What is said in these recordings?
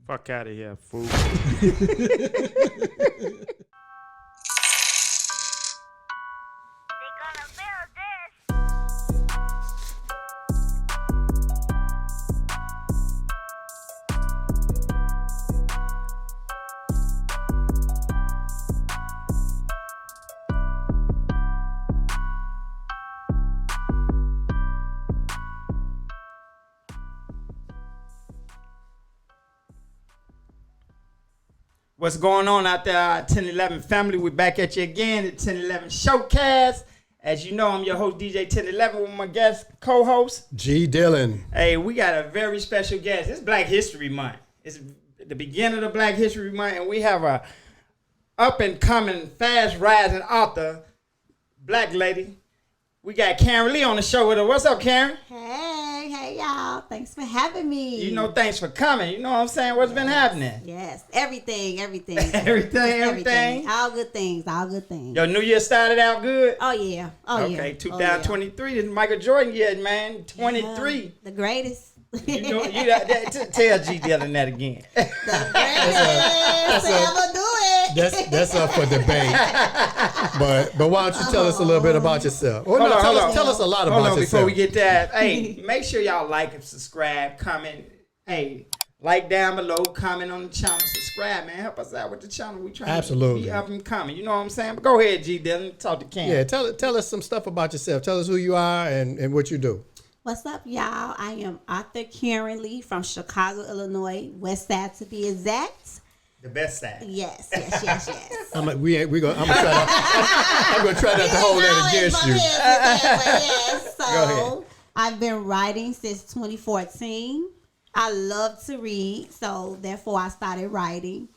Fuck out of here, fool. What's going on out there, 1011 family? We're back at you again at 1011 Showcast. As you know, I'm your host, DJ 1011, with my guest co-host, G. Dillon. Hey, we got a very special guest. It's Black History Month. It's the beginning of Black History Month, and we have a up-and-coming, fast-rising author, black lady. We got Caryn Lee on the show with her. What's up, Caryn? Hey, y'all. Thanks for having me. You know, thanks for coming. You know what I'm saying? What's been happening? Yes, everything. everything. All good things. Your New Year started out good? Oh, yeah. Okay, 2023 is Michael Jordan year, man. 23. Yeah, the greatest. You know, tell G Dillon that again. The greatest to ever do it. That's up for debate. But why don't you tell us a little bit about yourself? Well, tell us a lot about yourself. Before we get that. Hey, make sure y'all like and subscribe, comment. Hey, like down below, comment on the channel, subscribe, man. Help us out with the channel. We trying to be up and coming. You know what I'm saying? But go ahead, G Dillon. Talk to Cam. Yeah, tell us some stuff about yourself. Tell us who you are and what you do. What's up, y'all? I am author Caryn Lee from Chicago, Illinois, West Side to be exact. The best side. Yes. I'm gonna try not to hold that against you. Yes. Go ahead. So I've been writing since 2014. I love to read, so therefore I started writing.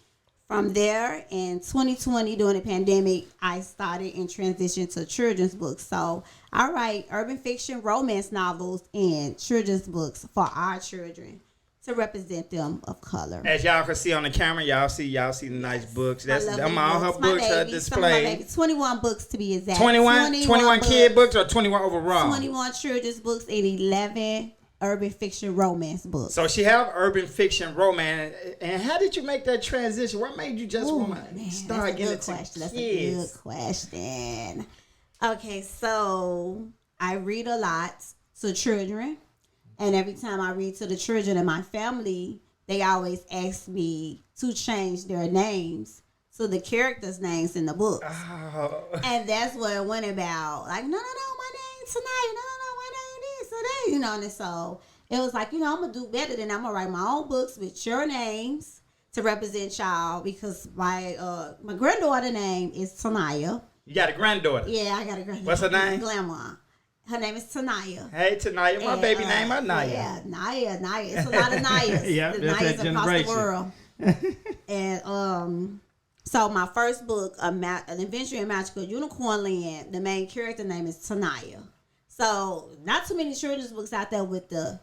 From there, in 2020, during the pandemic, I started and transitioned to children's books. So I write urban fiction, romance novels, and children's books for our children to represent them of color. As y'all can see on the camera, y'all see the nice books. That's all her books are displayed. 21 books to be exact. 21 kid books or 21 overall? 21 children's books and 11 urban fiction romance books. So she have urban fiction romance. And how did you make that transition? What made you just want to start getting into kids? That's a good question. Okay, so I read a lot to children. And every time I read to the children in my family, they always ask me to change their names to the characters' names in the books. Oh. And that's what it went about. Like, no, my name tonight. No, my name is today. You know, and so it was like, I'm going to do better than I'm going to write my own books with your names to represent y'all, because my granddaughter name is Tanaya. You got a granddaughter? Yeah, I got a granddaughter. What's her name? Grandma. Her name is Tanaya. Hey, Tanaya. My baby name is Naya. Yeah, Naya. It's a lot of Nayas. Yeah, the that's Nayas that across generation. the world. And so my first book, An Adventure in Magical Unicorn Land, the main character name is Tanaya. So not too many children's books out there with the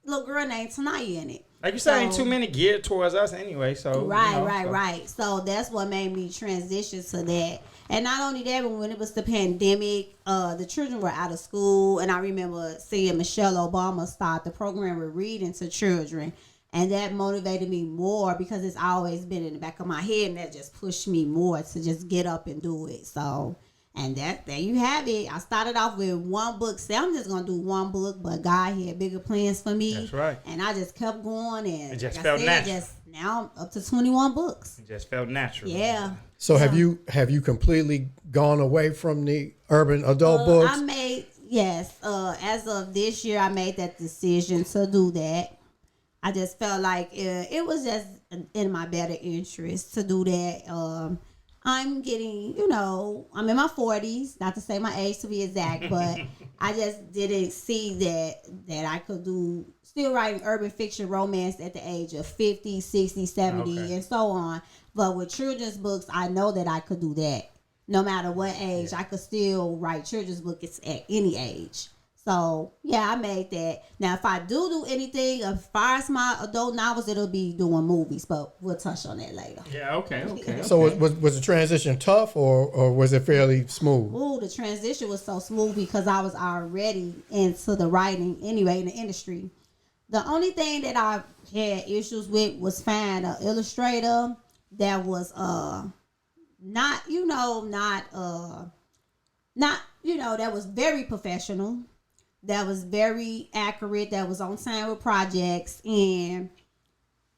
little girl named Tanaya in it. Like you said, ain't too many geared towards us anyway. So Right. So that's what made me transition to that. And not only that, but when it was the pandemic, the children were out of school, and I remember seeing Michelle Obama start the program with reading to children, and that motivated me more because it's always been in the back of my head, and that just pushed me more to just get up and do it. So, and there you have it. I started off with one book. Say I'm just gonna do one book, but God had bigger plans for me. That's right. And I just kept going, and it just felt natural. Now I'm up to 21 books. It just felt natural. Yeah. So have you completely gone away from the urban adult books? I made as of this year, I made that decision to do that. I just felt like it was just in my better interest to do that. I'm getting, I'm in my 40s, not to say my age to be exact, but I just didn't see that I could do still writing urban fiction romance at the age of 50, 60, 70, and so on. But with children's books, I know that I could do that. No matter what age, I could still write children's books at any age. So, yeah, I made that. Now, if I do anything as far as my adult novels, it'll be doing movies, but we'll touch on that later. Yeah, okay. So was the transition tough or was it fairly smooth? Ooh, the transition was so smooth because I was already into the writing anyway in the industry. The only thing that I had issues with was finding an illustrator that was not that was very professional, that was very accurate, that was on time with projects, and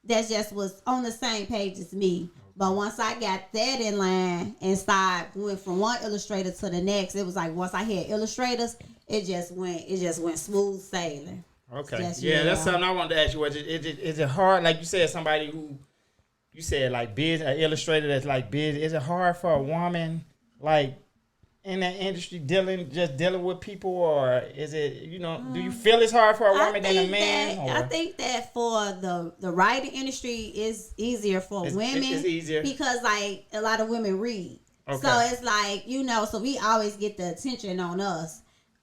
that just was on the same page as me. But once I got that in line and started going from one illustrator to the next, it was like once I had illustrators, it just went smooth sailing. Okay. Just, That's something I wanted to ask you. Is it hard? Like you said, somebody who you said like busy, an illustrator that's like busy. Is it hard for a woman like in that industry dealing with people, or is it do you feel it's hard for a woman than a man? I think that for the writing industry is easier for women. It's easier because like a lot of women read, so it's like so we always get the attention on us.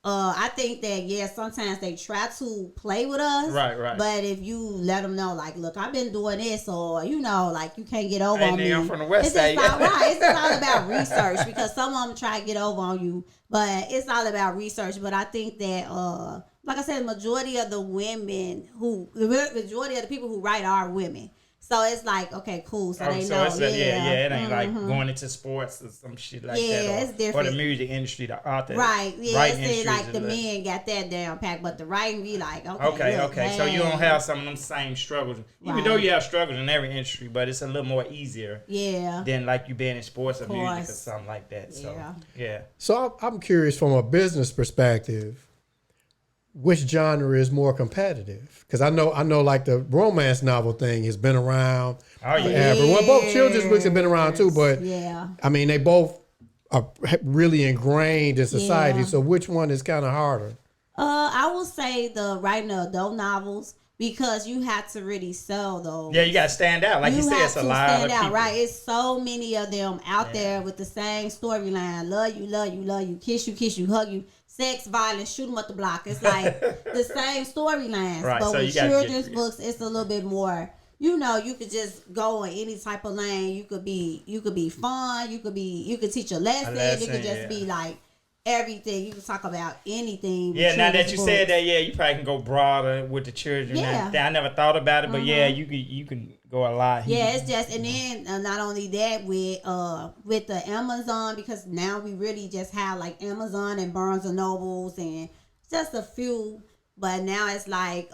I think that sometimes they try to play with us, right. But if you let them know, like, look, I've been doing this, or like you can't get over on me. I'm from the West Side. It's It's all about research because some of them try to get over on you, but it's all about research. But I think that, like I said, the majority of the people who write are women. So it's like, okay, cool. So they know. It ain't like going into sports or some shit like that. Yeah, it's different. Or the music industry, the author. Right. Yeah, it's like the men got that down packed, but the writing be like, okay. So you don't have some of them same struggles. Even though you have struggles in every industry, but it's a little more easier. Yeah. Than like you being in sports or music or something like that. So, yeah. So I'm curious from a business perspective, which genre is more competitive? Because I know like the romance novel thing has been around forever. Well, both children's books have been around too, but I mean, they both are really ingrained in society. So which one is kind of harder? I will say the writing of adult novels, because you have to really sell those. Yeah, you got to stand out. Like you said, it's a lot of people. Right? It's so many of them out there with the same storyline. Love you, kiss you, hug you. Sex, violence, shoot 'em up the block. It's like the same storylines. Right, but so with children's books, it's a little bit more. You could just go in any type of lane. You could be fun. You could teach a lesson. It could just be like everything. You can talk about anything. Yeah, now that you said that, you probably can go broader with the children. Yeah. I never thought about it, but you can go a lot. Yeah, it's just, and then not only that with the Amazon, because now we really just have like Amazon and Barnes and Nobles and just a few, but now it's like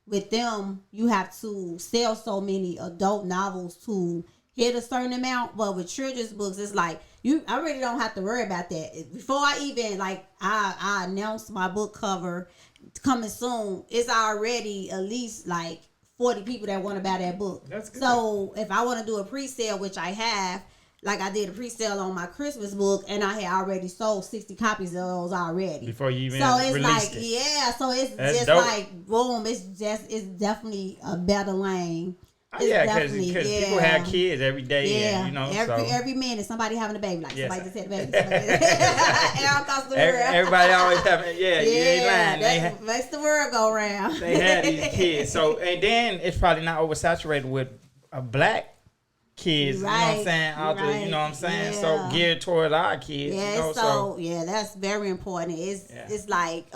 with them you have to sell so many adult novels to hit a certain amount, but with children's books it's like I really don't have to worry about that. Before I even I announced my book cover coming soon, it's already at least like 40 people that want to buy that book. That's good. So if I want to do a pre-sale, which I have, like I did a pre-sale on my Christmas book, and I had already sold 60 copies of those already. Before you even so it's released like, it. So it's That's just dope. like boom. It's definitely a better lane. Because people have kids every day. Yeah, And, every minute somebody having a baby. Like somebody just had a baby. Everybody always having. Yeah, you ain't lying. That makes the world go round. They had these kids. So and then it's probably not oversaturated with black kids. Right, you know what I'm saying? Out there, you know what I'm saying? Yeah. So geared toward our kids. Yeah, that's very important. It's like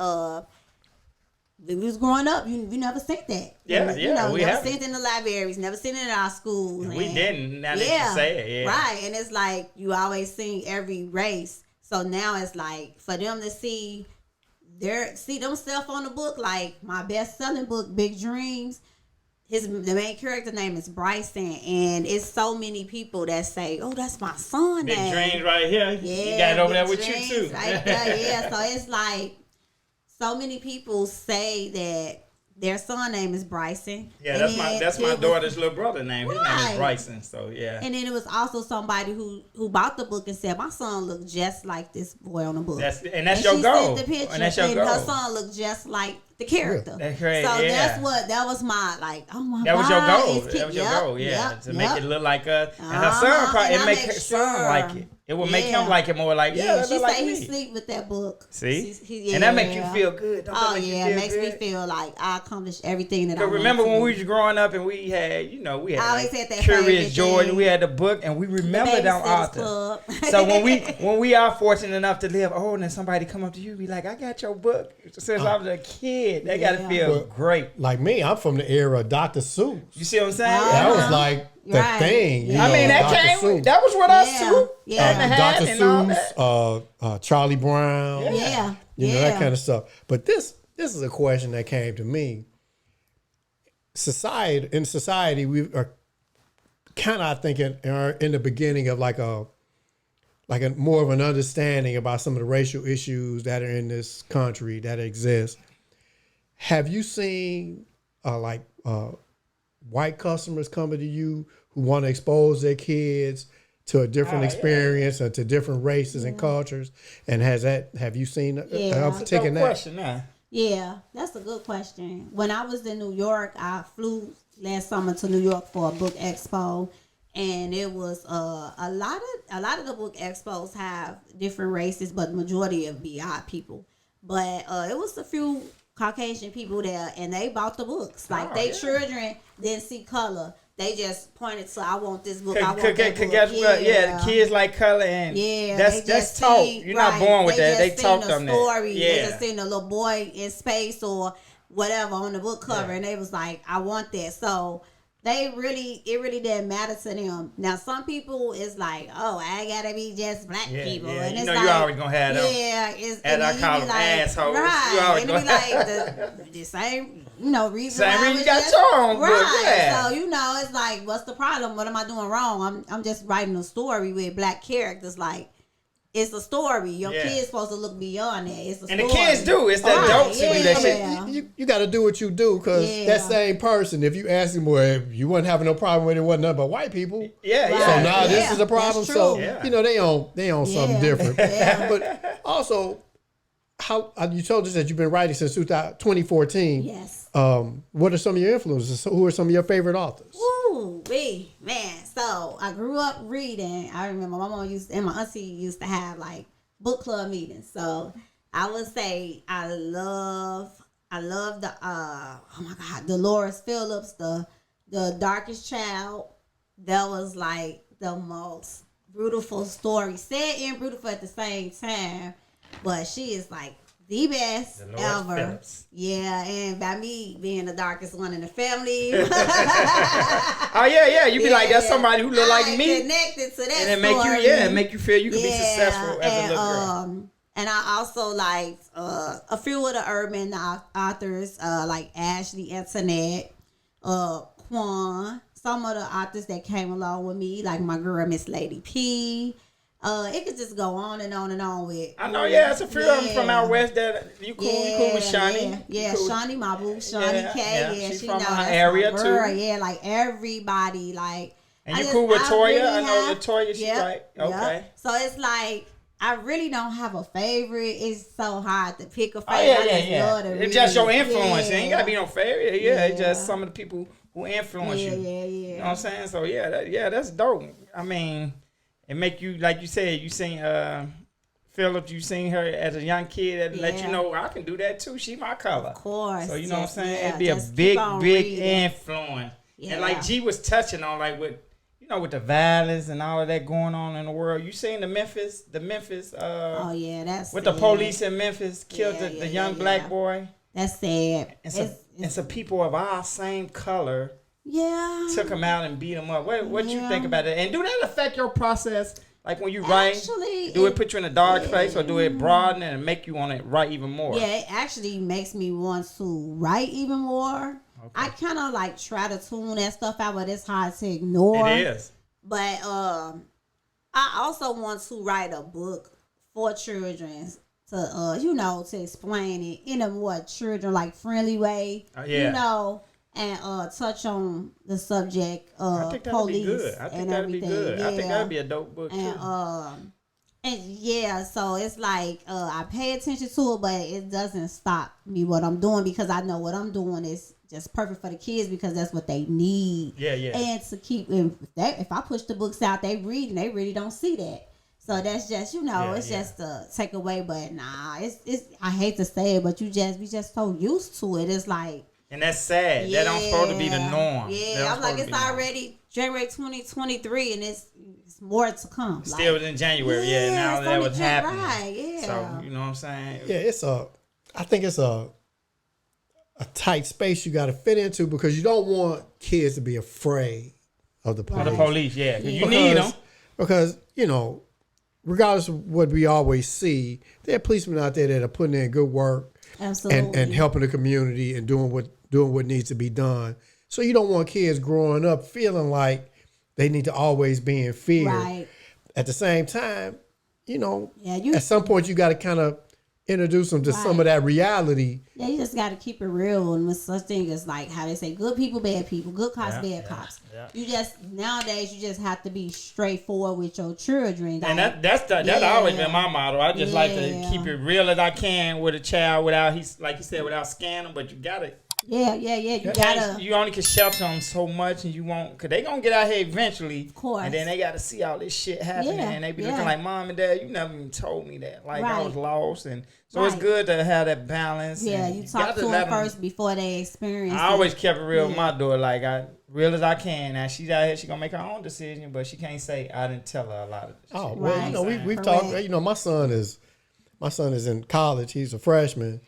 when we was growing up, you never seen that. We never seen it in the libraries, never seen it in our schools. We didn't. Now that you say it, right. And it's like you always seen every race. So now it's like for them to see themselves on the book, like my best-selling book, Big Dreams. The main character name is Bryson, and it's so many people that say, "Oh, that's my son." Big Dreams right here. Yeah, you got it over there with Dreams you too. Right there, yeah. So it's like so many people say that their son name is Bryson. Yeah, that's my daughter's little brother name. His name is Bryson. So yeah. And then it was also somebody who bought the book and said, "My son looked just like this boy on the book." That's your goal. Sent the picture, and that's your goal. Her son looked just like the character. That's great. So that was my oh my god. That was your goal. That was your goal. Yeah, to make it look like us. And her son probably it make her son like it. It will make him like it more like she like say me. he sleep with that book. See, and that makes you feel good. It makes me feel like I accomplished everything that I wanted. Remember when to we was growing up and we had, we had I always had that Curious George, and we had the book, and we remember them authors. So when we are fortunate enough to live, and then somebody come up to you, be like, "I got your book since I was a kid." kid. They gotta feel great. Like me, I'm from the era of Dr. Seuss. You see what I'm saying? That was like the thing. You know, I mean, that was with us too. Dr. Seuss, Charlie Brown. You know, that kind of stuff. But this is a question that came to me. In society, we are kind of, I think, in the beginning of like a more of an understanding about some of the racial issues that are in this country that exist. Have you seen white customers coming to you who want to expose their kids to a different experience and to different races and cultures? And have you seen an uptick in that? Question, Yeah, that's a good question. When I was in New York, I flew last summer to New York for a book expo, and it was a lot of the book expos have different races, but the majority of BI people. But it was a few Caucasian people there, and they bought the books. Like children didn't see color. They just pointed to, I want this book. I want that book. Guess what? Yeah, the kids like color, and that's taught. You're not born with that. They taught them that. They just seen a little boy in space or whatever on the book cover, and they was like, I want that. So it really didn't matter to them. Now some people is like, oh, I gotta be just black people, and it's like, you always gonna have them. Yeah, it's and I call them assholes. Right, and it be like the same, reason. Same reason you got your own book. Right. So it's like, what's the problem? What am I doing wrong? I'm just writing a story with black characters. Like, it's a story. Your kid's supposed to look beyond that. It's a story. And the kids do. It's the adults who do that shit. You got to do what you do, because that same person, if you ask him, well, you wouldn't having no problem with it, wasn't nothing but white people. Yeah. So now this is a problem. So they own something different. Yeah. But also, how you told us that you've been writing since 2014. Yes. What are some of your influences? Who are some of your favorite authors? Ooh, man. So I grew up reading. I remember my mom and my auntie used to have like book club meetings. So I would say I love the Dolores Phillips, the Darkest Child. That was like the most beautiful story, sad and beautiful at the same time. But she is like the best ever. Phillips. Yeah, and by me being the darkest one in the family. Oh yeah. You be like, that's somebody who look like me. Connected to that and it story. make you feel you can be successful as a little girl. And I also liked a few of the urban authors, like Ashley Antoinette, Quan, some of the authors that came along with me, like my girl Miss Lady P. It could just go on and on and on with. I know, it's a few of them from out west that you cool with Shawnee. Yeah, cool. Shawnee, my boo, Shawnee K. Yeah, she from her area too. Yeah, like everybody, like. And you cool with Toya? Really I know Latoya, she right. Okay. Yep. So it's like, I really don't have a favorite. It's so hard to pick a favorite. It's just your influence. It ain't gotta be no favorite. It's just some of the people who influence you. Yeah. You know what I'm saying? So that's dope. I mean, it make you, like you said, you seen Phillips, you seen her as a young kid that let you know I can do that too. She my color. Of course. So you know what I'm saying? It'd be a big influence. Yeah. And like G was touching on, like with the violence and all of that going on in the world. You seen the Memphis that's with the police in Memphis killed the young black boy. That's sad. And some people of our same color took him out and beat him up. What you think about it? And do that affect your process? Like when you write, do it put you in a dark place, or do it broaden and make you want to write even more? Yeah, it actually makes me want to write even more. Okay. I kind of like try to tune that stuff out, but it's hard to ignore. It is. But I also want to write a book for children to to explain it in a more children friendly way. And touch on the subject of I think that'd police be good. I think that'd be good. Yeah. I think that'd be a dope book too. So it's like I pay attention to it, but it doesn't stop me what I'm doing, because I know what I'm doing is just perfect for the kids, because that's what they need. Yeah. And to keep if I push the books out, they read and they really don't see that. So that's just just a takeaway. But nah, it's I hate to say it, but we just so used to it. It's like. And that's sad. That don't supposed to be the norm. Yeah, I'm like, it's already January 2023, and it's more to come. Still in January, now that was happening. Right, So, you know what I'm saying? Yeah, I think it's a tight space you got to fit into because you don't want kids to be afraid of the police. For the police, yeah. You need them. Because, you know, regardless of what we always see, there are policemen out there that are putting in good work. Absolutely. And helping the community and doing what needs to be done. So you don't want kids growing up feeling like they need to always be in fear. Right. At the same time, you know, Yeah, at some point you got to kind of introduce them to some of that reality. Yeah, you just got to keep it real. And with such thing as like how they say, good people, bad people, good cops, bad cops. Yeah. You just nowadays you just have to be straightforward with your children. Like, And that's always been my motto. I just like to keep it real as I can with a child without like you said, without scaring them. But you gotta. Yeah. You only can shelter them so much, and you won't, cause they gonna get out here eventually. Of course. And then they gotta see all this shit happening, and they be looking like, Mom and Dad, you never even told me that. Like I was lost, and so it's good to have that balance. Yeah, you talk to them first before they experience. I always kept it real with my daughter, like real as I can. Now she's out here, she gonna make her own decision, but she can't say I didn't tell her a lot of this. Oh, well, you know, we've talked. You know, my son is in college. He's a freshman.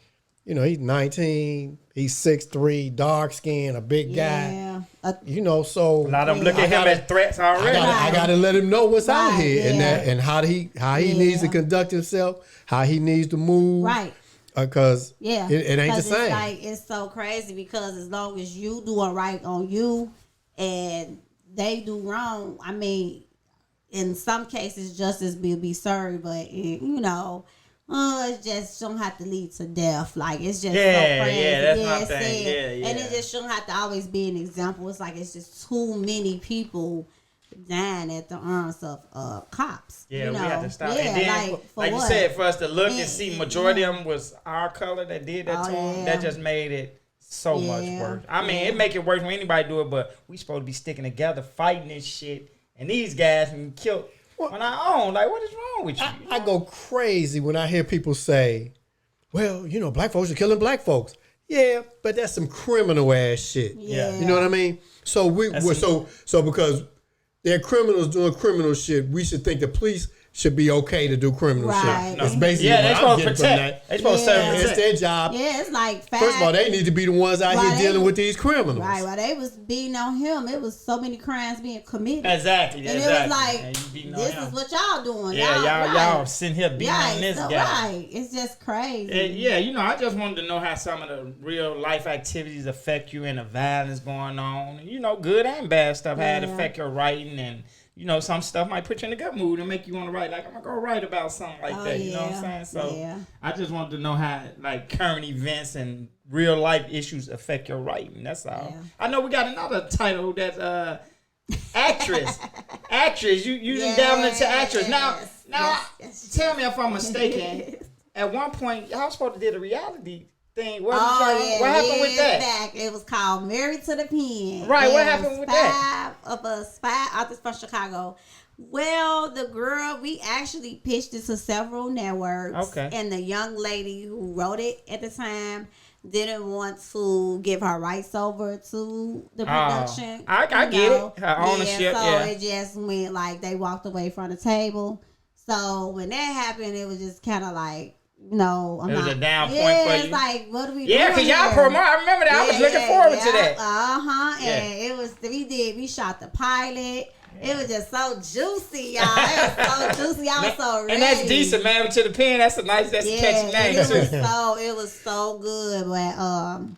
You know, he's 19. He's 6'3", dark skin, a big guy. You know, so a lot of them look at him as threats already. I gotta let him know what's out here and how he needs to conduct himself, how he needs to move. Right. Because it ain't the same. It's so crazy because as long as you doing right on you and they do wrong, I mean, in some cases justice will be served, but you know. It just don't have to lead to death. Like, it's just so crazy. Yeah, that's my thing. And it just shouldn't have to always be an example. It's like it's just too many people dying at the arms of cops. Yeah, you know? We have to stop. Yeah, and then, like you said, for us to look and see majority of them was our color that did that to them, that just made it so much worse. I mean, it make it worse when anybody do it, but we supposed to be sticking together, fighting this shit, and these guys and killed on our own. Like, what is wrong with you? I go crazy when I hear people say, well, you know, black folks are killing black folks. Yeah, but that's some criminal ass shit. Yeah. You know what I mean? So so because they're criminals doing criminal shit, we should think the police should be okay to do criminal shit. No. It's basically they're supposed to protect. They're supposed to serve. It's their job. Yeah, it's like first of all, they need to be the ones out here dealing with these criminals. Right, while they was beating on him, it was so many crimes being committed. Exactly. And it was like, this is what y'all doing. Yeah, y'all sitting here beating on this guy. Right, it's just crazy. And you know, I just wanted to know how some of the real life activities affect you and the violence going on. And, you know, good and bad stuff, how it affect your writing and. You know, some stuff might put you in a good mood and make you want to write. Like, I'm going to go write about something like that. You know what I'm saying? So, I just wanted to know how, like, current events and real life issues affect your writing. That's all. Yeah. I know we got another title that's actress. Actress. You done dabbled into actress. Now, tell me if I'm mistaken. At one point, y'all supposed to did a reality thing. What happened with that? It was called Married to the Pen. Right, what happened with that? Five authors from Chicago. Well, the girl, we actually pitched it to several networks. Okay. And the young lady who wrote it at the time didn't want to give her rights over to the production. I get it. Her ownership, So it just went like they walked away from the table. So when that happened, it was just kind of like, no, I'm not. It was a down point for you. It's like, what do we do? Yeah, because y'all promote. I remember that. I was looking forward to that. And it was, we shot the pilot. It was just so juicy, y'all. It was so juicy. I was so ready. And that's decent, Married to the Pen. That's a catchy name, too. It was so good. But,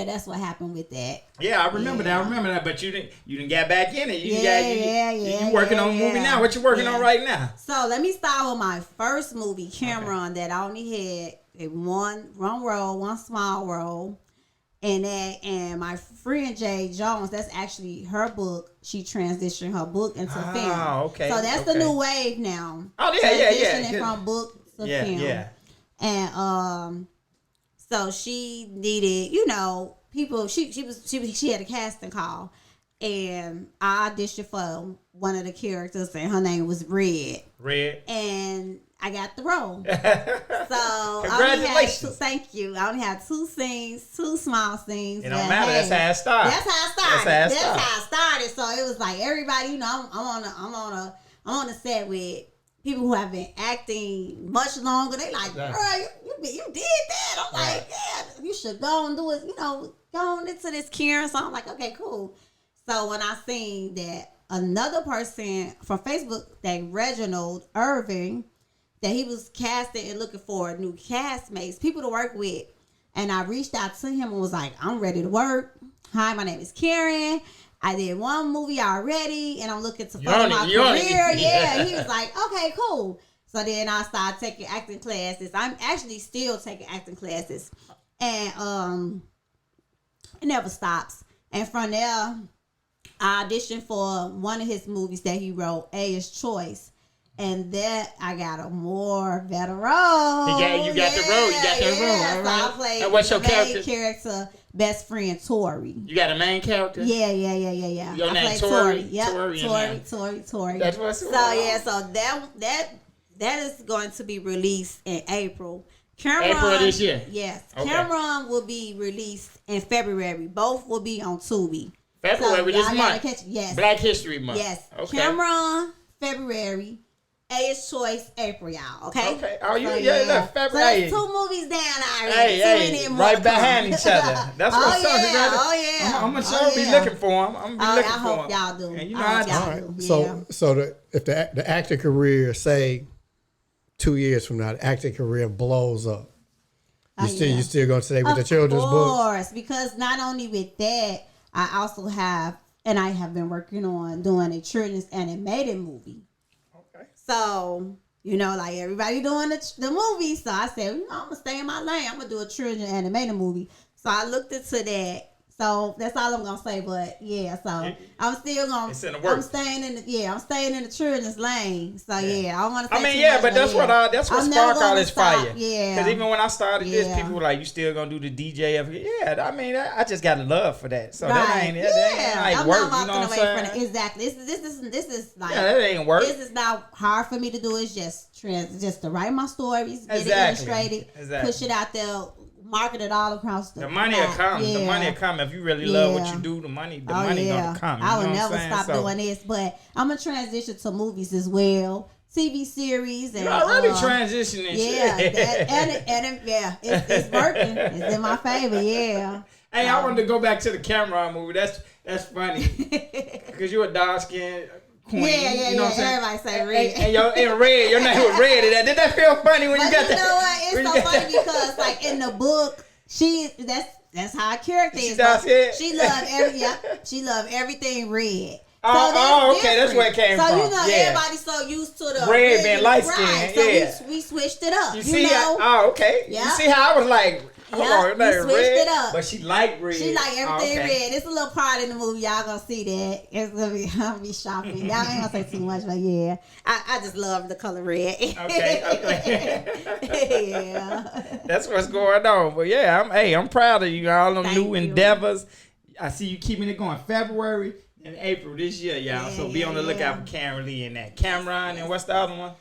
that's what happened with that. Yeah, I remember that. But you didn't get back in it. You working on a movie now. What you working on right now? So let me start with my first movie, Cameron, that I only had one role, one small role. And my friend Jay Jones, that's actually her book. She transitioned her book into film. Oh, okay. So that's the new wave now. Oh, yeah. Transitioning from book to film. Yeah. And so she needed, people. She had a casting call, and I auditioned for one of the characters, and her name was Red. And I got the role. So congratulations. Thank you. I only had 2 scenes, 2 small scenes. It don't matter. That's how it started. That's how it started. So it was like everybody, I'm on a set with people who have been acting much longer, they like, girl, you did that. I'm like, yeah, you should go and do it, go on into this Caryn. So I'm like, okay, cool. So when I seen that another person from Facebook, that Reginald Irving, that he was casting and looking for new castmates, people to work with. And I reached out to him and was like, I'm ready to work. Hi, my name is Caryn. I did one movie already, and I'm looking to further my career. Yeah, he was like, okay, cool. So then I started taking acting classes. I'm actually still taking acting classes, and it never stops. And from there, I auditioned for one of his movies that he wrote, A is Choice, and that I got a more better role. You got the role. You got that role. So I played and what's your main character, best friend Tori. You got a main character? Yeah. Your name Tori? Yep, Tori. That's what's so that is going to be released in April. April of this year? Yes. Okay. Cameron will be released in February. Both will be on Tubi. February this month? Yes. Black History Month? Yes. Okay. Cameron, February. A is Choice, April, y'all. Okay. Okay. Oh, so, look, February. So that's 2 movies down already. Hey, right behind each other. That's what's up. Oh yeah. I'm gonna sure be looking for him. I'm gonna be looking for him. I hope y'all do. And you know I do. All right. So if the acting career, say 2 years from now, the acting career blows up, you still gonna stay with the children's books? Of course, because not only with that, I also have, and I have been working on doing a children's animated movie. So, like everybody doing the movie. So I said, I'm going to stay in my lane. I'm going to do a children's animated movie. So I looked into that. So that's all I'm going to say. But yeah, so I'm still going to, I'm staying in the children's lane. So yeah, I don't want to say too much, but that's what sparked all this fire. Yeah. Because even when I started this, people were like, you still going to do the DJ of it? Yeah, I mean, I just got a love for that. So that ain't like I'm work, not you know what I'm saying? Exactly. This is like, that ain't work. This is not hard for me to do. It's just to write my stories, get it illustrated, push it out there, market it all across the money will come. The money will come if you really love what you do. The money gonna come. I would never stop doing this, but I'm gonna transition to movies as well, TV series, and you're already transitioning. Yeah, it's working. It's in my favor. Yeah. Hey, I wanted to go back to the Cameron movie. That's funny because you're a dark skinned queen. Yeah. You know what I'm saying? Everybody say Red. And Red, your name was Red. Did that feel funny when you got that? You know what? It's so funny because, like, in the book, that's how her character is. She loved everything red. So okay, that's where it came from. So everybody's so used to the red being light skin. So we switched it up. You see how? Okay. Yeah. You see how I was like, hold on, we switched it up. But she liked red. She liked everything red. It's a little part in the movie. Y'all gonna see that. It's gonna be shocking. Y'all ain't gonna say too much, but yeah, I just love the color red. Okay. Yeah. That's what's going on. But yeah, I'm proud of you. All them new endeavors. I see you keeping it going. February and April this year, y'all. So be on the lookout for Caryn Lee and that. Cameron, and what's the other one?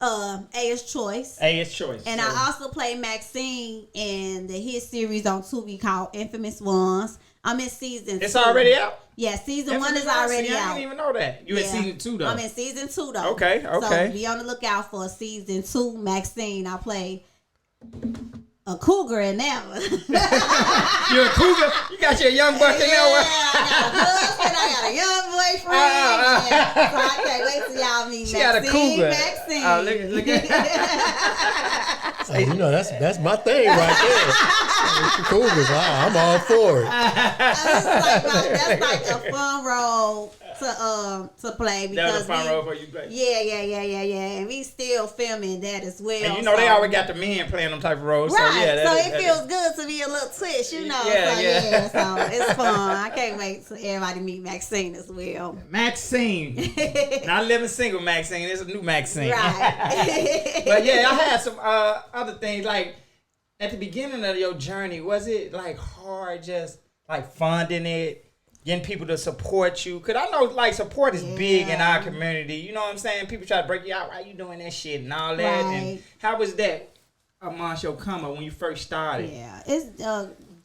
A is Choice. A is Choice. And I also play Maxine in the hit series on Tubi called Infamous Ones. I'm in season 2. It's already out? Yeah, season 1 is already out. I didn't even know that. You in season 2 though. I'm in season 2 though. Okay. So be on the lookout for season 2 Maxine. I play a cougar in that one. You're a cougar? You got your young buck in there? I got a young boyfriend. So I can't wait till y'all meet she got a cougar. Maxine. Oh, look at Hey, that's my thing right there. Cougars, I'm all for it. That's like a fun role to play because that was a fun role for you play. Yeah. And we still filming that as well. And they always got the men playing them type of roles. Right. So it feels good to be a little twist, So it's fun. I can't wait till everybody meet Maxine as well. Maxine. Not living single Maxine. It's a new Maxine. Right. But yeah, I had some other things like at the beginning of your journey, was it like hard just like funding it, getting people to support you? Because I know like support is big in our community. You know what I'm saying? People try to break you out. Why you doing that shit and all that? Right. And how was that amongst your come up when you first started? Yeah, it's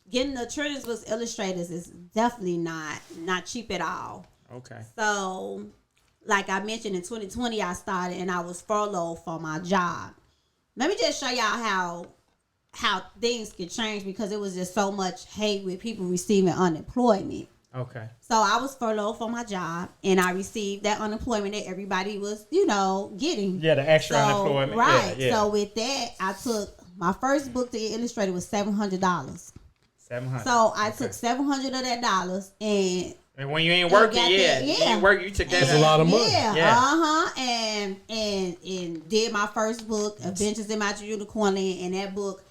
getting the children's books illustrators is definitely not cheap at all. Okay. So like I mentioned in 2020, I started and I was furloughed from my job. Let me just show y'all how things can change because it was just so much hate with people receiving unemployment. Okay. So I was furloughed from my job and I received that unemployment that everybody was, you know, getting. Yeah, the extra unemployment. Right. Yeah. So with that, I took my first book to get illustrated was $700. $700. So I took $700 of that dollars and when you ain't working, you ain't working, you took that. That's a lot of money. Yeah. And did my first book, Adventures in My Unicorn Land, and that book,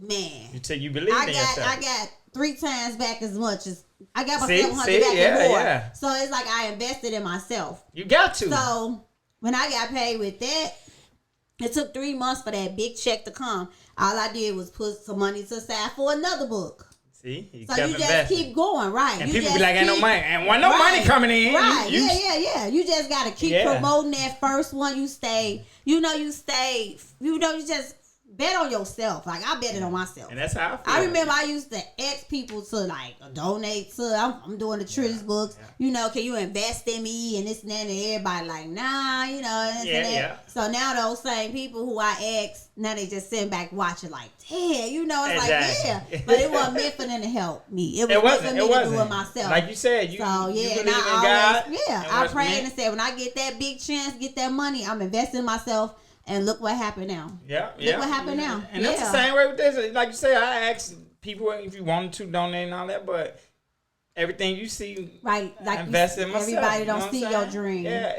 man. You believe in yourself. I got 3 times back as much as I got my $700 back and more. Yeah. So it's like I invested in myself. You got to. So when I got paid with that, it took 3 months for that big check to come. All I did was put some money to the side for another book. See, so you just keep going, right? And you people be like, ain't no money, and when no money coming in, right? Yeah. You just gotta keep promoting that first one. You just bet on yourself. Like I betted on myself. And that's how I feel. I remember I used to ask people to like donate to. I'm doing the children's books. Yeah. You know, can you invest in me and this and that? And everybody like, nah, you know. And this and that. Yeah. So now those same people who I asked, now they just sitting back watching like, damn, you know, it's exactly. like, yeah. But it wasn't meant for them to help me. It was meant for me to do it myself. Like you said, you believe in God. I prayed and said, when I get that big chance, get that money, I'm investing in myself. And look what happened now. Look what happened now. And that's the same way with this. Like you say, I asked people if you wanted to donate and all that, but everything you see, right? Like invest in myself. Everybody don't see your dream. Yeah.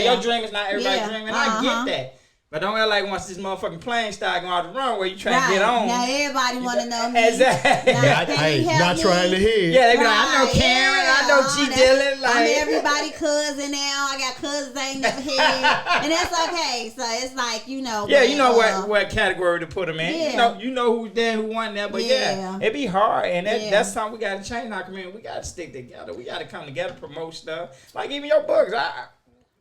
Your dream is not everybody's dream, and I get that. But don't act like once this motherfucking plane start going out the runway, you trying to get on. Now everybody want to know me. Exactly. Not trying to hear. Yeah, they be like, I know Caryn, I know G Dillon. Like, I'm everybody's cousin now. I got cousins I ain't never had. And that's okay. So it's like, you know. Yeah, you know what category to put them in. Yeah. You know who's there, who won there. But it be hard. And that's something we got to change in our community. We got to stick together. We got to come together, promote stuff. Like even your books. I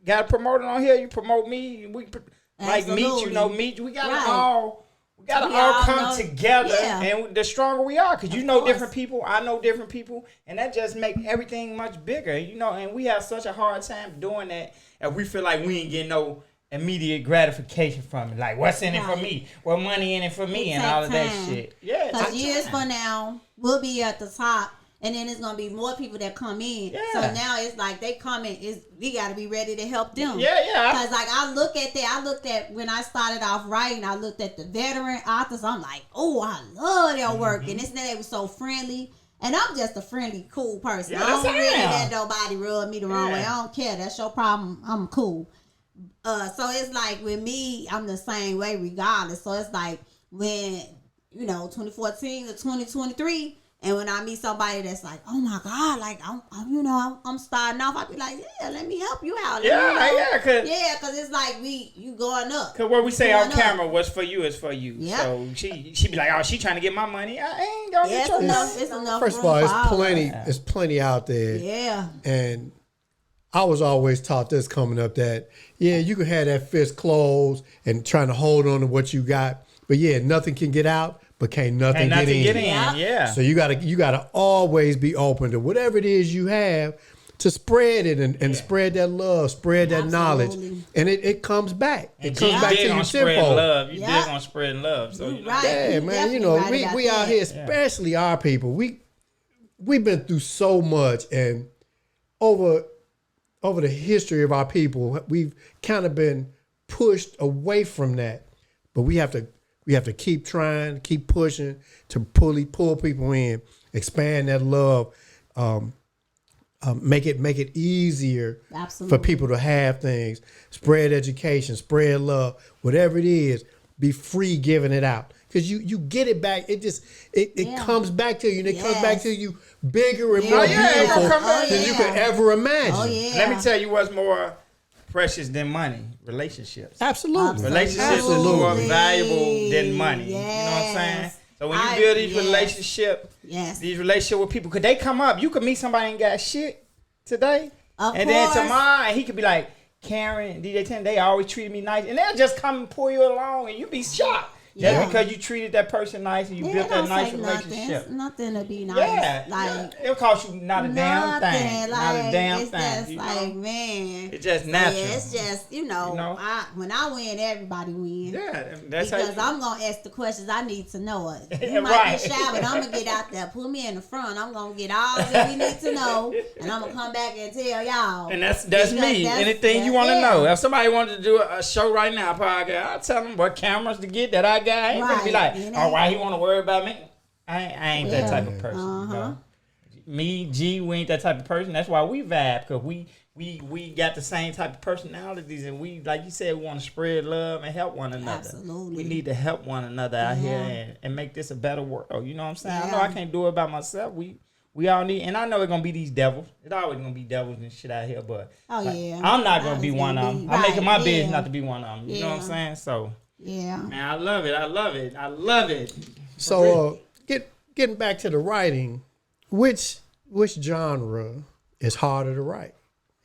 got to promote it on here. You promote me. Meet. We gotta all come together, and the stronger we are, because you know different people, I know different people, and that just make everything much bigger, you know. And we have such a hard time doing that, and we feel like we ain't getting no immediate gratification from it. Like, what's in it for me? What money in it for me, and all of that shit. Yeah, because years from now, we'll be at the top. And then there's gonna be more people that come in. Yeah. So now it's like they come in. We gotta be ready to help them. Yeah. Because like I look at that. I looked at when I started off writing. I looked at the veteran authors. I'm like, oh, I love their work. And this and that, they was so friendly. And I'm just a friendly, cool person. I don't really let nobody rub me the wrong way. I don't care. That's your problem. I'm cool. So it's like with me, I'm the same way regardless. So it's like when 2014 to 2023. And when I meet somebody that's like, oh my God, like I'm starting off, I be like, yeah, let me help you out. Cause it's like you going up. Cause what we say on camera, what's for you is for you. Yep. So she be like, oh, she trying to get my money. I ain't gonna get your money. It's enough. First of all, it's plenty out there. Yeah. And I was always taught this coming up that you can have that fist closed and trying to hold on to what you got, but nothing can get out. But can't nothing get in. Yeah. So you gotta always be open to whatever it is you have to spread it and spread that love, spread that knowledge, and it comes back. It comes back to you tenfold. You did on spreading love. So yeah, man. We out here, especially our people. We've been through so much, and over the history of our people, we've kind of been pushed away from that. But we have to keep trying, keep pushing to pull people in, expand that love, make it easier for people to have things, spread education, spread love, whatever it is, be free giving it out. Because you get it back, it comes back to you, and it comes back to you bigger and more beautiful than you could ever imagine. Oh, yeah. Let me tell you what's more precious than money. Relationships. Absolutely. Relationships are more valuable than money. Yes. You know what I'm saying? So when you build these relationships with people, could they come up? You could meet somebody ain't got shit today. Then tomorrow, and he could be like, Caryn, DJ 10, they always treated me nice. And they'll just come and pull you along, and you be shocked. Just because you treated that person nice and you built that nice relationship. Nothing to be nice. Yeah, like it'll cost you not a damn thing. Like, not a damn it's thing. Just like, man. It's just natural. Yeah, it's just, when I win, everybody win. Yeah, that's because how I'm gonna ask the questions I need to know. You Right. might be shy, but I'm gonna get out there, put me in the front. I'm gonna get all that we need to know, and I'm gonna come back and tell y'all. And that's me. Anything you want to know. If somebody wanted to do a show right now, podcast, I'll tell them what cameras to get that I got. I ain't gonna be like, why he want to worry about me? I ain't that type of person. No. Me, G, we ain't that type of person. That's why we vibe, because we got the same type of personalities, and we, like you said, we want to spread love and help one another. Absolutely. We need to help one another out here and make this a better world. You know what I'm saying? I know I can't do it by myself. We all need, and I know it's gonna be these devils. It's always gonna be devils and shit out here, but I'm not gonna be one of them. I'm making my business not to be one of them. You know what I'm saying? So man, I love it. So getting back to the writing, which genre is harder to write?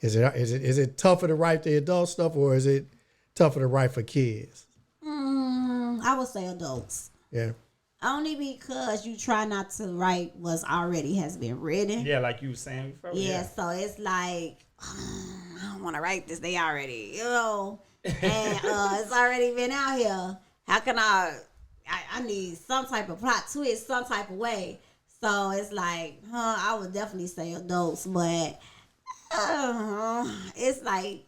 Is it tougher to write the adult stuff, or is it tougher to write for kids? I would say adults. Yeah. Only because you try not to write what's already has been written. Yeah, like you were saying before. Yeah, so it's like, I don't want to write this. They already, and it's already been out here. How can I need some type of plot twist, some type of way. So it's like, I would definitely say adults, but it's like,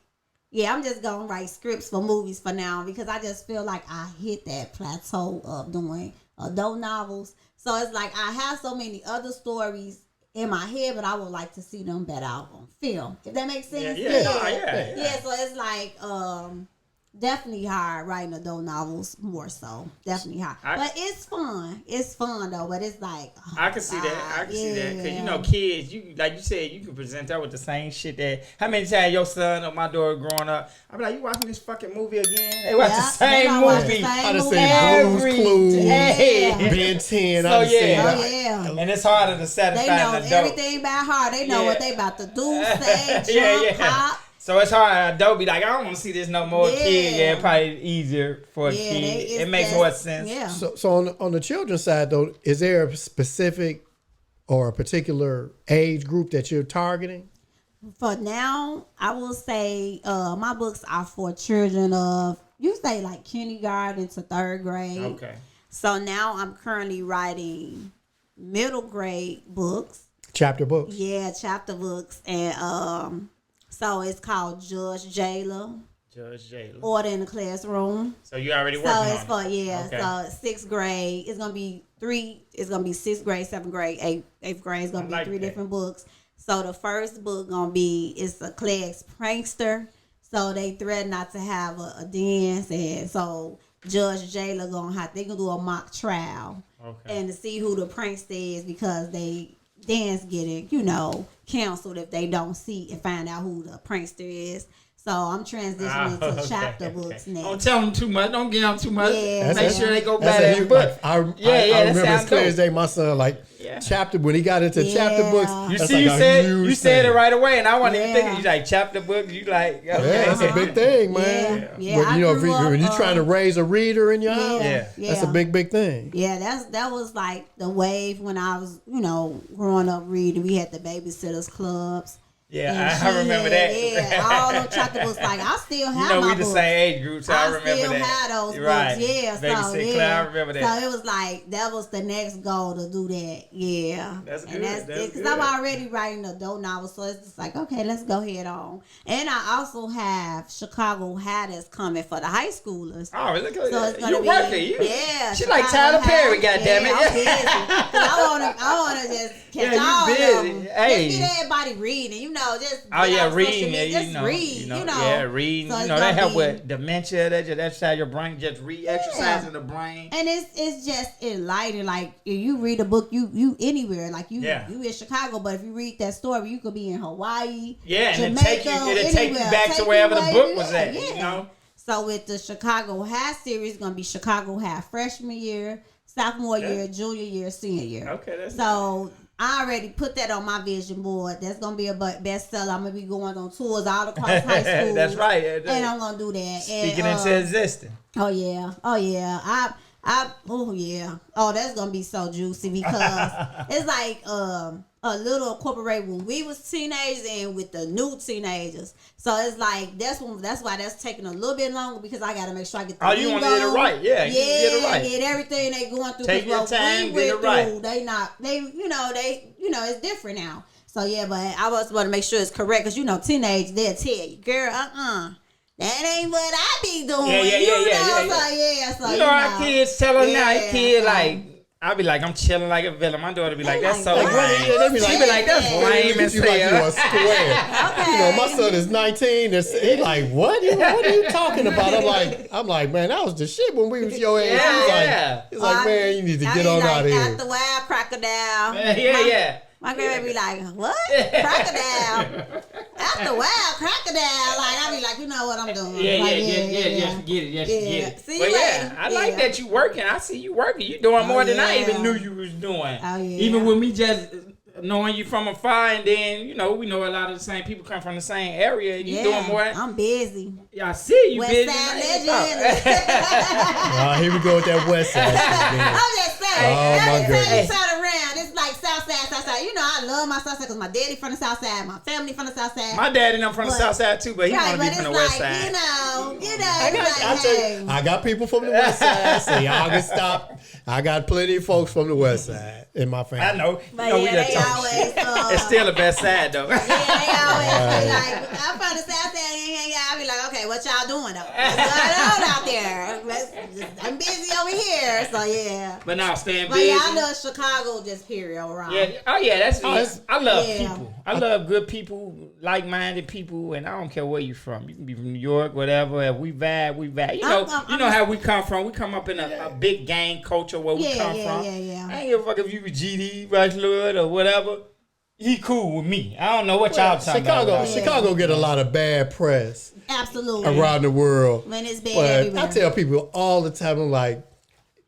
I'm just going to write scripts for movies for now, because I just feel like I hit that plateau of doing adult novels. So it's like I have so many other stories in my head, but I would like to see them better out on film. If that makes sense. Yeah. So it's like definitely hard writing adult novels, more so. Definitely hard. But it's fun. It's fun though. But it's like, I can see that. I can see that, because kids, you like you said, you can present that with the same shit that. How many times your son or my daughter growing up, I be like, you watching this fucking movie again? They watch the same movie. I done seen Blue's Clues, Ben 10. So and it's harder to satisfy an adult. They know everything by heart. They know what they about to do, say, jump, pop. So it's hard. Adult be like, I don't want to see this no more. Kid, probably easier for a kid. It makes more sense. Yeah. So on the children's side though, is there a specific or a particular age group that you're targeting? For now, I will say my books are for children of, you say like kindergarten to 3rd grade. Okay. So now I'm currently writing middle grade books. Chapter books. Yeah, chapter books, and so it's called Judge Jailer. Order in the Classroom. So you already working on it. So it's for, so 6th grade. It's going to be 3. It's going to be 6th grade, 7th grade, 8th grade. It's going to be 3 different books. So the first book going to be, it's a class prankster. So they threaten not to have a dance. And so Judge Jailer they going to do a mock trial. Okay. And to see who the prankster is, because they dance getting, canceled if they don't see and find out who the prankster is. So I'm transitioning to chapter books now. Don't tell them too much. Don't give them too much. Yeah. Make sure they go back to the book. I remember as clear as day, my son, chapter, when he got into chapter books. You see, you said it right away, and I wasn't even thinking. You like chapter books. You like, that's a big thing, man. Yeah. When you're trying to raise a reader in your house, that's a big thing. Yeah, that was like the wave when I was, growing up reading. We had the babysitters clubs. Yeah, I remember that. Yeah, all those chapter books. Like, I still have my we the books. same age group, so I remember that. I still have those books. Right. Yeah, I remember that. So it was like, that was the next goal to do that. Yeah. That's good. And that's because I'm already writing adult novels, so it's just like, okay, let's go head on. And I also have Chicago Hatters coming for the high schoolers. Oh, look at that. So you're working. Yeah. She like Tyler Perry, goddammit. Yeah, I'm busy. Because I want to just catch all of them. Hey. Just get everybody reading, just reading, read, Yeah, reading. So that help with dementia. That just exercise your brain, just exercising the brain. And it's just enlightening. Like, if you read a book, you anywhere. Like you in Chicago, but if you read that story, you could be in Hawaii. Yeah, and Jamaica, it'll take you back to wherever the book was at. Yeah. So with the Chicago High series, it's gonna be Chicago High freshman year, sophomore year, junior year, senior year. Okay, that's so. I already put that on my vision board. That's going to be a bestseller. I'm going to be going on tours all across high school. That's right. And I'm going to do that. Speaking into existence. Oh, yeah. I Oh yeah. Oh, that's gonna be so juicy because it's like a little incorporate when we was teenagers and with the new teenagers. So it's like that's why that's taking a little bit longer because I gotta make sure I get the you want to get it right. Yeah, you get it right. Get everything they going through. Take your time, get it right. They it's different now. So yeah, but I was want to make sure it's correct because teenage they'll tell you, girl, that ain't what I be doing. Yeah. So our kids tell us now, kid like. I be like, I'm chilling like a villain. My daughter be like, that's so lame. She be like, that's lame as hell. You a square. Okay. My son is 19. He's like, what are you talking about? I'm like, man, that was the shit when we was your age. He's like, man, you need to get on out of here. After a while, crocodile. Yeah. My grandma be like, what? Crocodile. After a while, crocodile. Like, I be like, you know what I'm doing. Yes, get it. See, but I like that you working. I see you working. You doing more than I even knew you was doing. Oh, yeah. Even with me just knowing you from afar, and then, we know a lot of the same people come from the same area. You doing more. I'm busy. Yeah, I see you West busy. Side legend. Here we go with that West Side. I'm just saying. Oh, my goodness. Every time you turn around, it's like South Side. I love my South Side because my daddy from the South Side, my family from the South Side. My daddy and I'm from the South Side too, but he want to be from the West Side. I got people from the West Side, so y'all can stop. I got plenty of folks from the West Side in my family. I know. But we they always. It's still the best side though. Yeah, they always say like, I'm from the South Side. I be like, okay, what y'all doing though? What's going on out there? I'm busy over here, so yeah. But now staying busy. busy. But yeah, I love Chicago just period around. Yeah. Oh yeah, that's it. I love people. I love good people, like-minded people, and I don't care where you from. You can be from New York, whatever. If we vibe, we vibe. You know how we come from. We come up in a big gang culture where we come from. Yeah. I ain't give a fuck if you was GD, Rush Lord, or whatever. He cool with me. I don't know what y'all talking about. Chicago get a lot of bad press. Absolutely. Around the world. When it's bad but everywhere. I tell people all the time, I'm like,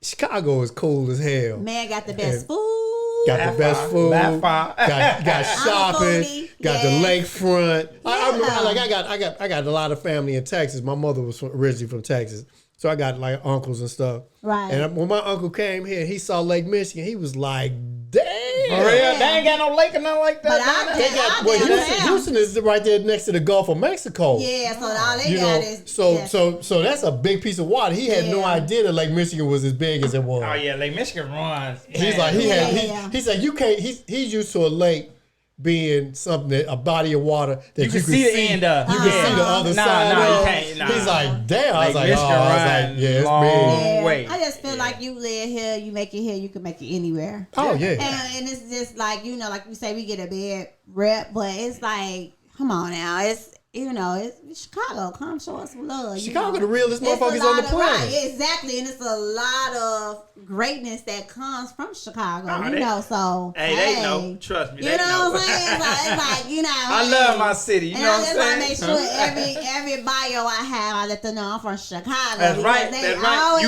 Chicago is cool as hell. Man got the best food. Got the best food. Got shopping. Got the lakefront. I got a lot of family in Texas. My mother was originally from Texas. So I got like uncles and stuff. Right. And when my uncle came here, he saw Lake Michigan. He was like, damn. For real? They ain't got no lake or nothing like that. Houston is right there next to the Gulf of Mexico. Yeah, so all they got is... So that's a big piece of water. He had no idea that Lake Michigan was as big as it was. Oh yeah, Lake Michigan runs. He's like, he's like, you can't, he's used to a lake being something, a body of water that you can see the end of. You can see the other side. No, you can't. He's like, damn. I was like, yeah, it's big. I just feel like you live here, you make it here, you can make it anywhere. Oh yeah. And it's just like, like we say, we get a bad rep, but it's like, come on now, it's Chicago. Come show us some love. Chicago, the realest motherfuckers on the planet. Right, exactly, and it's a lot of greatness that comes from Chicago. So they know. Trust me, they know. What I'm saying? It's like, I love my city. You know what I'm saying? And I just want to make sure every bio I have, I let them know I'm from Chicago. That's right. That's right.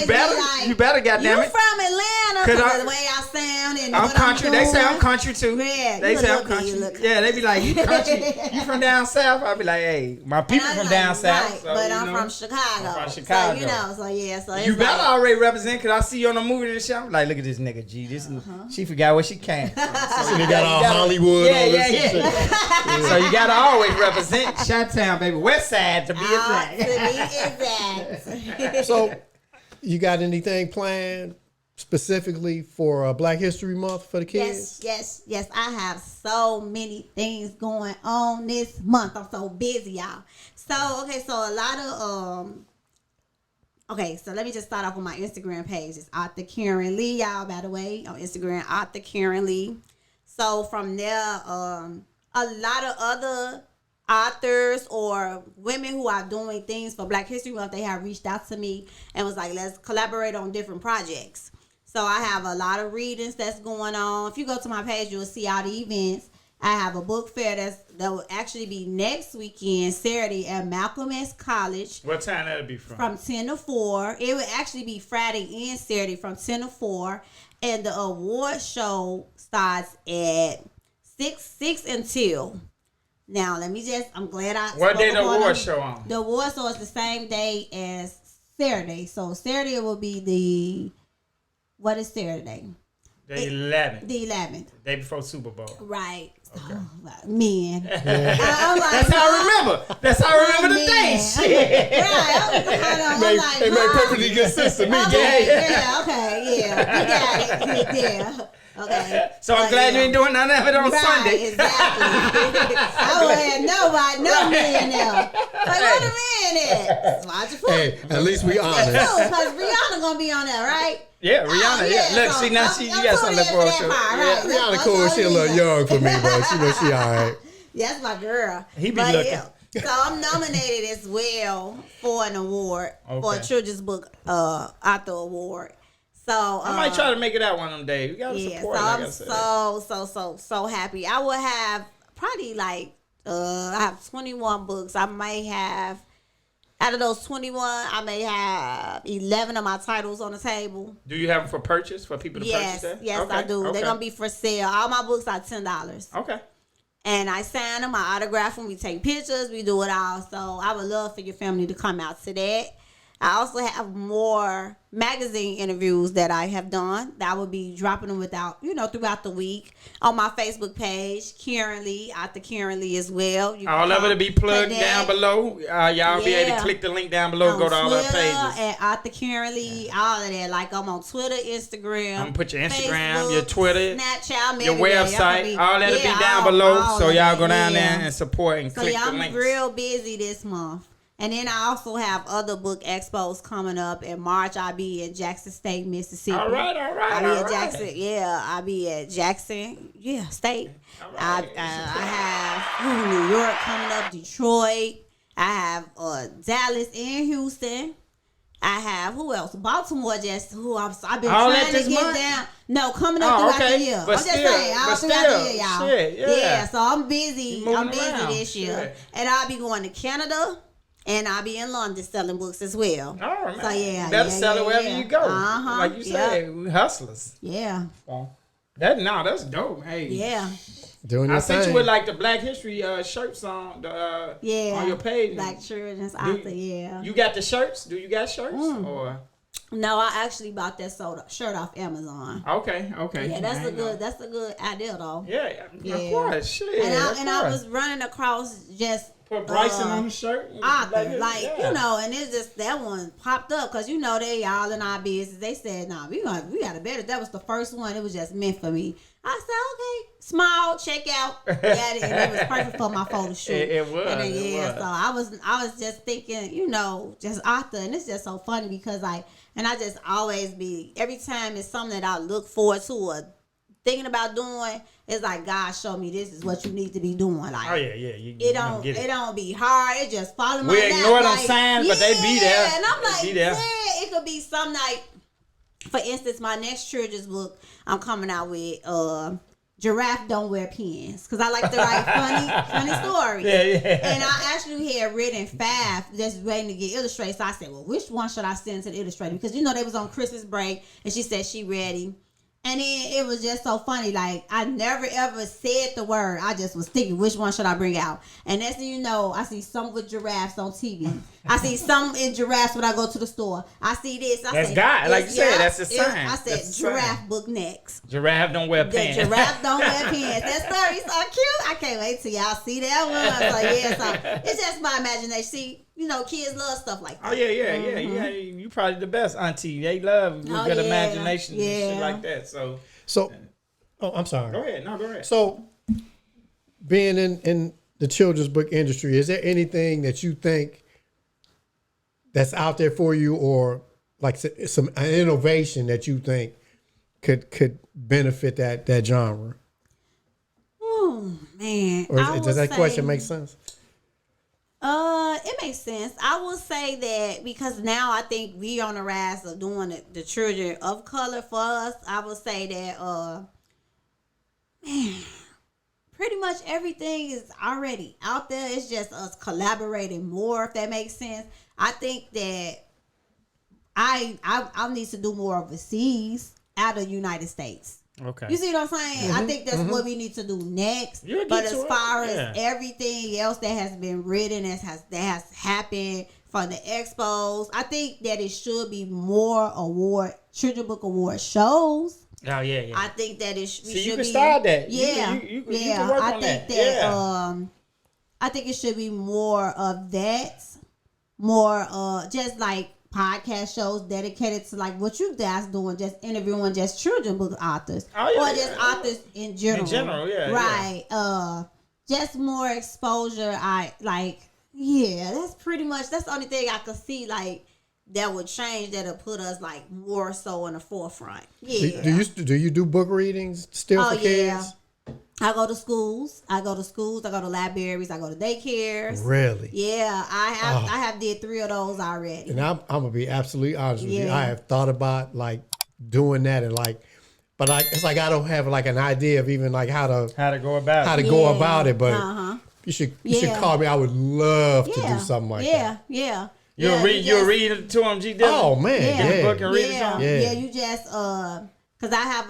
You better, goddamn it. You from Atlanta? Because the way I sound and I'm what country. I'm doing. They say I'm country too. Yeah, they say I'm country. Yeah, they be like, you country? You from down south? I be like, hey, my people from down south. Right, so, but I'm from Chicago. I'm from Chicago. So it's you better already represent, because I see you on the movie and shit. I'm like, look at this nigga G. She forgot where she came from. So they got all Hollywood. Yeah. So you gotta always represent Chi-Town, baby. West Side to be exact. So you got anything planned specifically for Black History Month for the kids? Yes. I have so many things going on this month. I'm so busy, y'all. So a lot of so let me just start off with my Instagram page. It's author Caryn Lee, y'all, by the way, on Instagram, author Caryn Lee. So from there, a lot of other authors or women who are doing things for Black History Month, they have reached out to me and was like, let's collaborate on different projects. So I have a lot of readings that's going on. If you go to my page, you'll see all the events. I have a book fair that will actually be next weekend, Saturday, at Malcolm X College. What time that'll be from? From 10 to 4. It will actually be Friday and Saturday from 10 to 4. And the award show starts at 6 until. Now, I'm glad I... What day the award show on? The award show is the same day as Saturday. So Saturday will be the What is Saturday? The 11th. The 11th. Day before Super Bowl. Right. Okay. Men. Yeah. I'm like, That's how I remember. That's how I remember the day. Shit. Right. I'm like, It made perfectly good sense to me. Okay, Yeah. okay, yeah. You got it. Yeah. Okay. So I'm glad you ain't doing none of it on Right, Sunday. exactly. I would have nobody, no millionaire. Like, what a man is? Watch your foot. Hey, at least we honest. Because Rihanna gonna be on there, right? Yeah, Rihanna. Oh, yeah. Look, so see, now you got something to look forward to. Right. Rihanna cool. She a little young for me, but she know she all right. That's my girl. He be looking. Yeah. So I'm nominated as well for an award, for a children's book author award. So I might try to make it out one of them days. You gotta support it. I'm so happy. I will have probably like I have 21 books. I may have out of those 21, I may have 11 of my titles on the table. Do you have them for purchase for people to purchase that? Yes, okay, I do. Okay. They're gonna be for sale. All my books are $10. Okay. And I sign them, I autograph them, we take pictures, we do it all. So I would love for your family to come out to that. I also have more magazine interviews that I have done that I will be dropping them throughout the week on my Facebook page, Caryn Lee, author Caryn Lee as well. All of it will be plugged down below. Y'all be able to click the link down below and go to all our pages. And author Caryn Lee, all of that. Like I'm on Twitter, Instagram. I'm gonna put your Instagram, Facebook, your Twitter, Snapchat, your website. All that'll be down below. So y'all go down there and support and click the links. So y'all real busy this month. And then I also have other book expos coming up in March. I'll be at Jackson State, Mississippi. All right. I'll be at Jackson. Yeah, I'll be at Jackson. Yeah, State. I have New York coming up, Detroit. I have Dallas and Houston. I have who else? Baltimore. I've been trying to get down. No, coming up throughout the year. But I'm just saying, all throughout the year, y'all. Shit, yeah. So I'm busy. I'm busy around. this year, Shit. and I'll be going to Canada. And I'll be in London selling books as well. Oh, man. So, yeah. You better sell it wherever you go. Like you said, we hustlers. Yeah. That's dope. Hey. Yeah. Doing your I sent thing. you with like the Black History shirts on on your page. Black Children's Author, yeah. You got the shirts? Do you got shirts? Or no, I actually bought that shirt off Amazon. Okay. Yeah, that's a good idea though. Yeah. Of course. Shit. And I was running across just put Bryson on the shirt. Author, and it's just that one popped up because they all in our business. They said, "Nah, we got a better." That was the first one. It was just meant for me. I said, "Okay, small, check out." Got it, and it was perfect for my photo shoot. It was. And then, it was. So I was just thinking, just author, and it's just so funny because I just always be every time it's something that I look forward to or thinking about doing. It's like God showed me this is what you need to be doing. Like, oh yeah. It don't be hard. It just follow my We ignore them like, signs, but they be there. And I'm like, yeah, it could be something like, for instance, my next children's book I'm coming out with. Giraffe don't wear pants because I like to write funny stories. Yeah. And I actually had written 5 just waiting to get illustrated. So I said, well, which one should I send to the illustrator? Because they was on Christmas break and she said she ready. And then it was just so funny. Like, I never ever said the word. I just was thinking, which one should I bring out? And next thing you know, I see some with giraffes on TV. I see some in giraffes when I go to the store. I see this. That's God. Like you said, that's the sign. I said, giraffe book next. Giraffe don't wear pants. The giraffe don't wear pants. That story's so cute. I can't wait till y'all see that one. So it's just my imagination. See, kids love stuff like that. Oh, yeah. You probably the best auntie. They love good imagination and shit like that. So, I'm sorry. Go ahead. No, go ahead. So, being in the children's book industry, is there anything that you think that's out there for you, or like some innovation that you think could benefit that genre? Oh man, Or does that question make sense? It makes sense. I will say that because now I think we on the rise of doing the children of color for us. I will say that, pretty much everything is already out there. It's just us collaborating more, if that makes sense. I think that I need to do more overseas out of the United States. Okay. You see what I'm saying? I think that's what we need to do next. But as far as everything else that has been written, that has happened from the expos, I think that it should be more award Children's Book Award shows. Oh yeah. I think that it should you can be, start that. Yeah, You can work on that. I think it should be more of that, more just like podcast shows dedicated to like what you guys doing, just interviewing just children's book authors or just authors in general. In general, right. Just more exposure. That's pretty much that's the only thing I could see like that would change, that'll put us like more so in the forefront. Yeah. Do you do book readings still for kids? I go to schools. I go to libraries. I go to daycares. Really? Yeah, I have did 3 of those already. And I'm gonna be absolutely honest with you. I have thought about like doing that and like, but it's like I don't have like an idea of even like how to go about it. But you should call me. I would love to do something like that. Yeah. You'll read it to them, G. Oh man, Get a book and read it to them. Yeah. You just because I have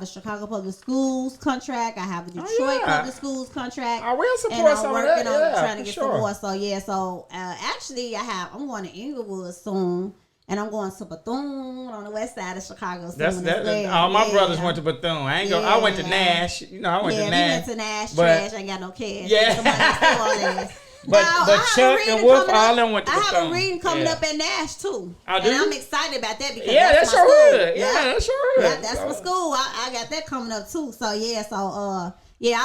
a Chicago Public Schools contract. I have a Detroit Public Schools contract. I will support some of that. And I'm working on trying to get some more. So actually I'm going to Inglewood soon. And I'm going to Bethune on the west side of Chicago soon. All my brothers went to Bethune. I went to Nash. I went to Nash. We went to Nash. Trash. I ain't got no cash. Yeah. But Chuck and Wolf, all them went to Bethune. I have a reading coming up at Nash too. And I'm excited about that because that's my your school. hood. That's your hood. That's my school. I got that coming up too. So I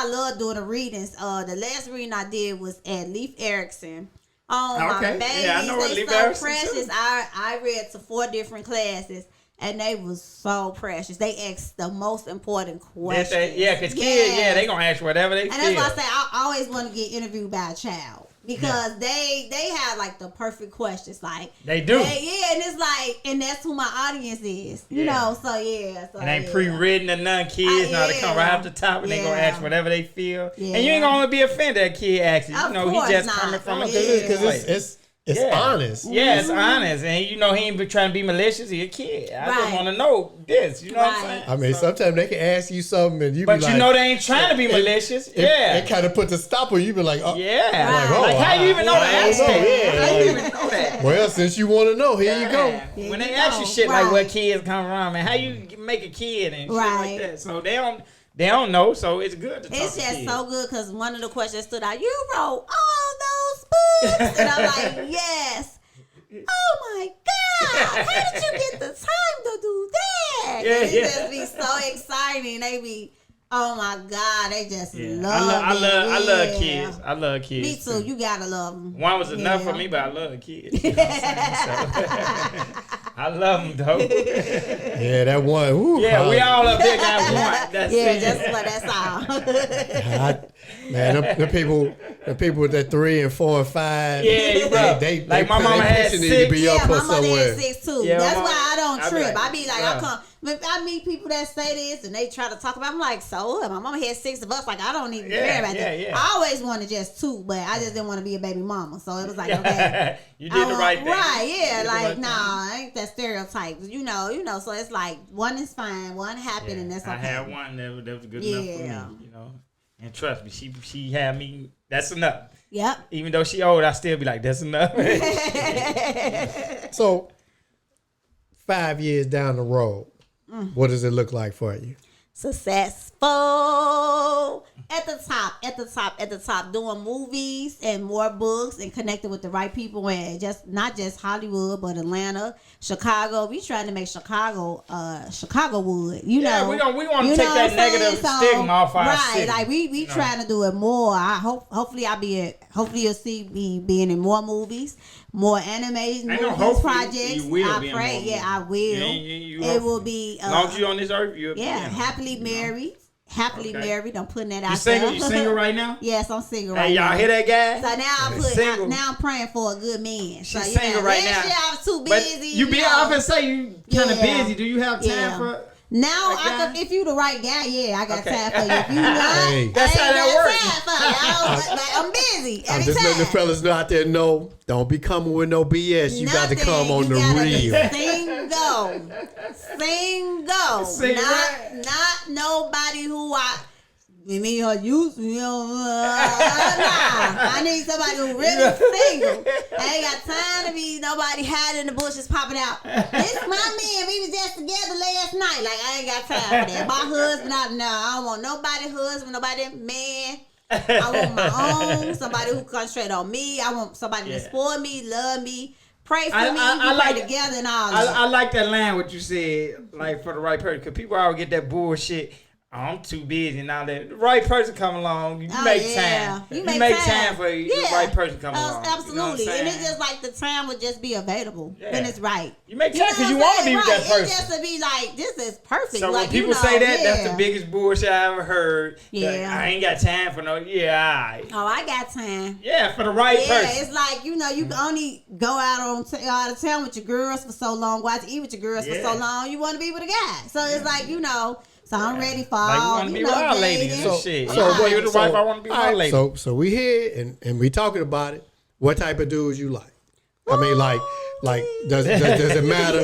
love doing the readings. The last reading I did was at Leif Erikson. Oh my babies, I know they Leif so Erikson precious. too. I read to 4 different classes. And they was so precious. They asked the most important questions. Because kids, they gonna ask whatever they feel. And that's why I say I always want to get interviewed by a child because they have like the perfect questions. Like they do. And it's like, and that's who my audience is. You know. So So it ain't pre-written or none. Kids know to come right off the top and they gonna ask whatever they feel. Yeah. And you ain't gonna be offended that kid asks you. He just coming from a good because it's honest. Yeah, it's honest. And he ain't be trying to be malicious. He a kid. I just want to know this. You know what I'm saying? I mean, sometimes they can ask you something and you be like... But they ain't trying to be malicious. It kind of puts a stop on you. Be like, oh. Yeah. Like, how you even know to ask that? How you even know that? Well, since you want to know, here you go. When they ask you shit like what kids come around, man, how you make a kid and shit like that? So they don't know, so it's good to talk to kids. It's just so good because one of the questions stood out. You wrote all those books? And I'm like, yes. Oh my God! How did you get the time to do that? It just be so exciting. They be, oh my God, they just love it. I love kids. I love kids. Me too. You gotta love them. One was enough for me, but I love kids. You know what I'm saying? So, I love them though. Yeah, that one. Ooh, we all up there got one. That's it. That's all. Man, the people with that 3 and 4 and 5. Yeah, they like my mama had 6. Need to be up my or mama somewhere. had 6 too. That's why I don't trip. I be like, I meet people that say this and they try to talk about. I'm like, so what? My mama had 6 of us. Like I don't even care about that. Yeah. I always wanted just 2, but I just didn't want to be a baby mama. So it was like, okay, you did the right thing. Right? Yeah, like nah, ain't that stereotype? You know. So it's like 1 is fine, 1 happened, and that's okay. I had 1 that was good enough for me. You know. And trust me, she had me. That's enough. Yep. Even though she old, I still be like, that's enough. So, 5 years down the road, what does it look like for you? Successful at the top, doing movies and more books and connecting with the right people and just not just Hollywood but Atlanta, Chicago. We trying to make Chicago Chicagowood. We want to take that negative stigma off our city. Like we trying to do it more. Hopefully you'll see me being in more movies, more movies projects. I pray, I will. It will be as long as you on this earth, you'll be happily married. Married. I'm putting that out there. You single right now? Yes, I'm single right now. Hey, y'all hear that guy? So now I'm praying for a good man. She's single right now. I was too busy. But I often say you kind of busy. Do you have time for? Now, if you the right guy, I got time for you. If you not, that's how that works. I'm busy. I'm just letting the fellas know out there know, don't be coming with no BS. You got to come on the real. Single. Not nobody who me or use me. I need somebody who really single. I ain't got time to be nobody hiding in the bushes popping out. This my man. We was just together last night. Like, I ain't got time for that. My husband, I don't want nobody husband, nobody man. I want my own. Somebody who concentrate on me. I want somebody to support me, love me. Pray for me. We pray together and all that. I like that line what you said, like for the right person, because people always get that bullshit. Oh, I'm too busy and all that. The right person come along, you make time. You make time for the right person come along. Absolutely, and it's just like the time would just be available when it's right. You make time because you want to be with that person. It just to be like, this is perfect. So like, when people say that, that's the biggest bullshit I ever heard. Yeah, I ain't got time for no. Yeah, alright. Oh, I got time. Yeah, for the right person. Yeah, it's like you can only go out out of town with your girls for so long, go out to eat with your girls for so long. You want to be with a guy, so it's like So I'm ready for all, like, you want to be with our ladies and shit. So, with the wife, I want to be with my lady. So we here and we talking about it. What type of dudes you like? I mean, like does it matter?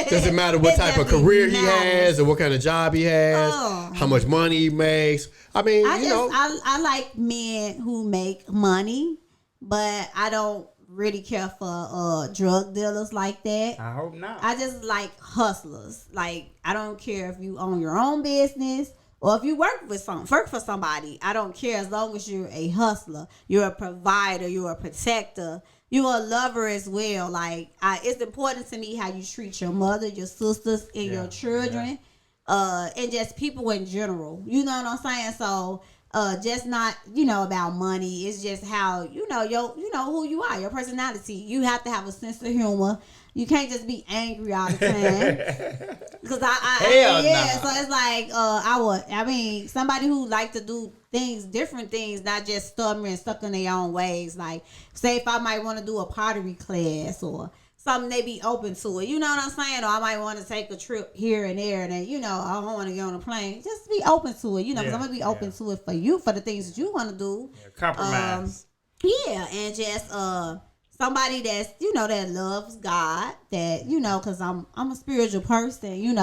Does it matter what type of career he has or what kind of job he has? How much money he makes? I mean, I like men who make money, but I don't really care for drug dealers like that. I hope not. I just like hustlers. Like, I don't care if you own your own business or if you work for somebody. I don't care as long as you're a hustler. You're a provider. You're a protector. You're a lover as well. Like, it's important to me how you treat your mother, your sisters, and your children, and just people in general. You know what I'm saying? So, just not, about money. It's just how, who you are, your personality. You have to have a sense of humor. You can't just be angry all the time. Because so it's like, somebody who like to do different things, not just stubborn and stuck in their own ways. Like, say if I might want to do a pottery class or something, they be open to it. You know what I'm saying? Or I might want to take a trip here and there, and then, I don't want to get on a plane. Just be open to it, because I'm going to be open to it for you, for the things that you want to do. Compromise. And just somebody that's, that loves God, that, because I'm a spiritual person,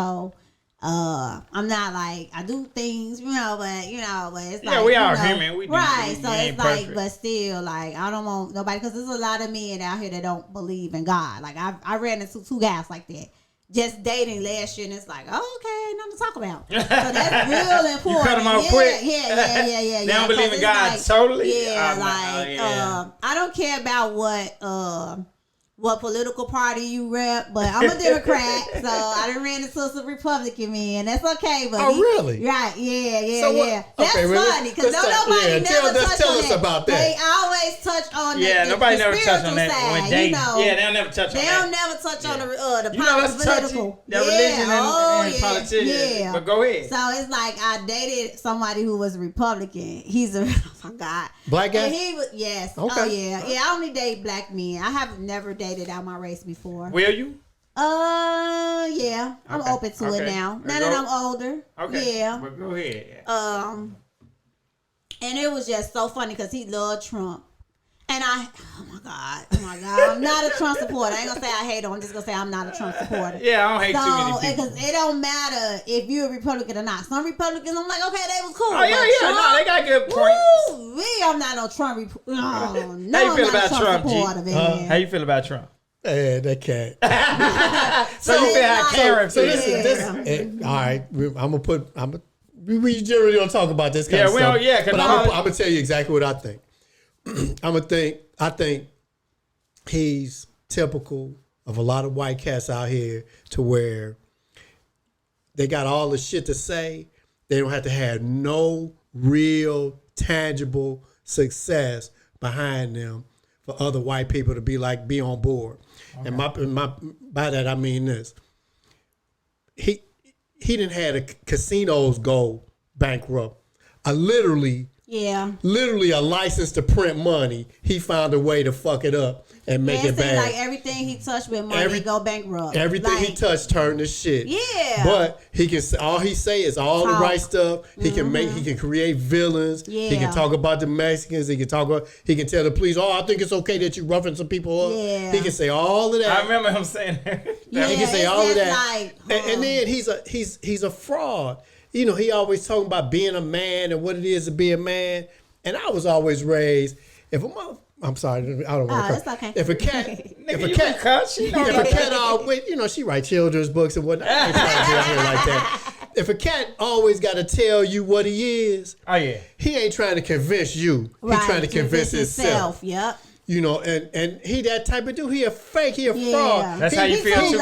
I'm not like, I do things, but it's like, we are human. We do. Right. So it's like, perfect. But still, like, I don't want nobody, because there's a lot of men out here that don't believe in God. Like, I ran into 2 guys like that, just dating last year, and it's like, oh, okay, nothing to talk about. So that's real important. You cut them off quick. Yeah. They don't believe in God like, totally. I don't care about what political party you rep, but I'm a Democrat, so I done ran into some Republican men. That's okay, but really? Right? Yeah. That's okay, funny because nobody never touch on that. Us about that. They always touch on nobody the never touch on that side, when they. They'll never touch on that. They'll never touch on the political. The religion and politicians. Yeah. But go ahead. So it's like I dated somebody who was a Republican. He's a God. Black guy. And he was yes. Okay. Oh yeah. I only date black men. I have never dated out my race before. Will you? Yeah. I'm open to it now. Now that I'm older. Okay. Yeah. But go ahead. And it was just so funny because he loved Trump. And oh my God, I'm not a Trump supporter. I ain't gonna say I hate him. I'm just gonna say I'm not a Trump supporter. Yeah, I don't hate too many people. Because it don't matter if you're a Republican or not. Some Republicans, I'm like, okay, they was cool. Oh yeah, Trump, no, they got good points. I'm not no Trump. How you feel about Trump, G? How you feel about Trump? That cat. So you feel how Caryn feels? All right, we generally don't talk about this kind of stuff. But I'm gonna tell you exactly what I think. I think he's typical of a lot of white cats out here, to where they got all the shit to say. They don't have to have no real tangible success behind them for other white people to be on board. Okay. And by that I mean this. He didn't have the casinos go bankrupt. Literally a license to print money. He found a way to fuck it up and make it bad. Like everything he touched with money go bankrupt. Everything he touched turned to shit. Yeah. But he can all he say is all the right stuff. He can create villains. Yeah. He can talk about the Mexicans. He can tell the police, I think it's okay that you roughing some people up. Yeah. He can say all of that. I remember him saying that. He can say all of that. And then he's a fraud. he always talking about being a man and what it is to be a man. And I was always raised, I'm sorry, I don't want to it's okay. If a cat always, she write children's books and whatnot. I ain't trying to get here like that. If a cat always got to tell you what he is, he ain't trying to convince you. He's trying to convince himself. Yep. And he that type of dude. He a fake. He a fraud. That's how you feel too.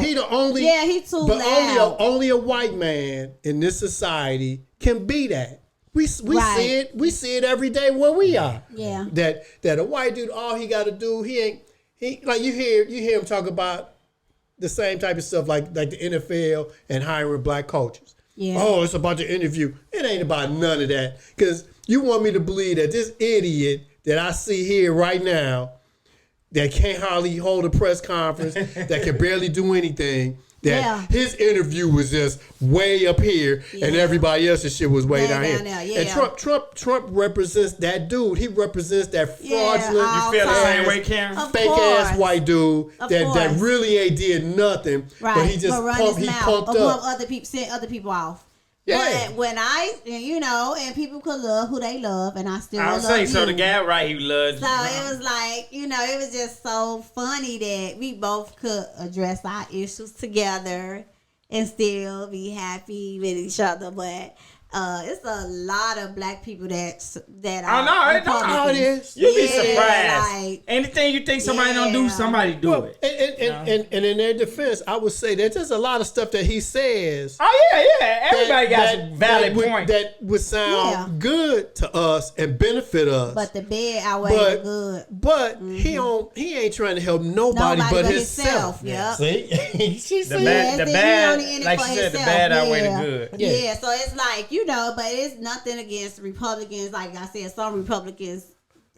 He the only. Yeah, he too loud. Only a white man in this society can be that. We see it. We see it every day where we are. Yeah. That a white dude, all he got to do, he like you hear him talk about the same type of stuff like the NFL and hiring black coaches. Yeah. Oh, it's about the interview. It ain't about none of that. Because you want me to believe that this idiot that I see here right now that can't hardly hold a press conference, that can barely do anything, that his interview was just way up here and everybody else's shit was way down here. And Trump represents that dude. He represents that fraudulent, you feel the same way, Karen? fake ass white dude that really ain't did nothing, but he just pumped up. Other people, sent other people off. Yeah. But when and people could love who they love, and I still I would love say you. so. The guy, right? He loved. So it was like, it was just so funny that we both could address our issues together and still be happy with each other. But it's a lot of black people that are. It is. You'd be surprised. Anything you think somebody don't do, somebody do it. And in their defense, I would say that there's a lot of stuff that he says. Oh yeah. Everybody got some valid points that would sound good to us and benefit us. But the bad outweigh the good. But he ain't trying to help nobody but himself. Yep. See, she said the bad. Like she said, the bad outweigh the good. Yeah. So it's like but it's nothing against Republicans. Like I said, some Republicans,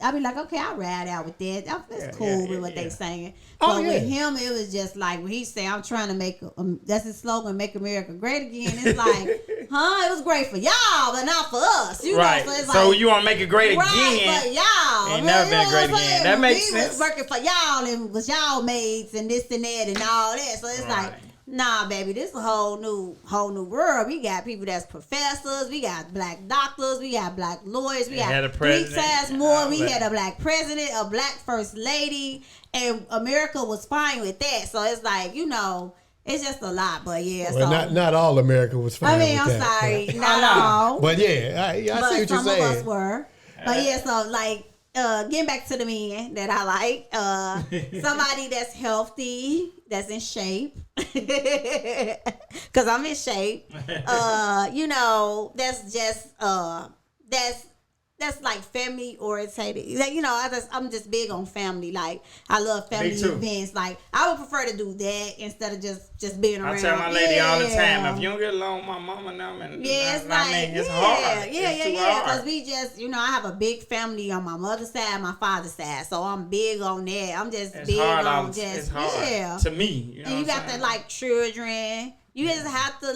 I'll be like, okay, I'll ride out with that. That's cool with what they saying. But with him, it was just like when he said, I'm trying to make, that's his slogan, make America great again. It's like, it was great for y'all, but not for us. Right. So, it's so you want to make it great again. Right, but y'all. Ain't never been great again. That makes sense. Was working for y'all and was y'all mates and this and that and all that. So it's like, nah, baby, this is a whole new world. We got people that's professors. We got black doctors. We got black lawyers. We got 3 times more. We had a black president, a black first lady, and America was fine with that. So it's like, it's just a lot. But yeah, well, not all America was fine. I'm sorry, not all. But yeah, I see what you're saying. Some of us were. But yeah, so like. Getting back to the men that I like, somebody that's healthy, that's in shape, because I'm in shape. That's just that's like family orientated. Like, I'm just big on family. Like I love family events. Like I would prefer to do that instead of just being around. I tell my lady all the time, if you don't get along with my mama and them, it's hard. Yeah. Because we just, I have a big family on my mother's side, my father's side. So I'm big on that. I'm just big on it's hard to me. And you got to like children. You just have to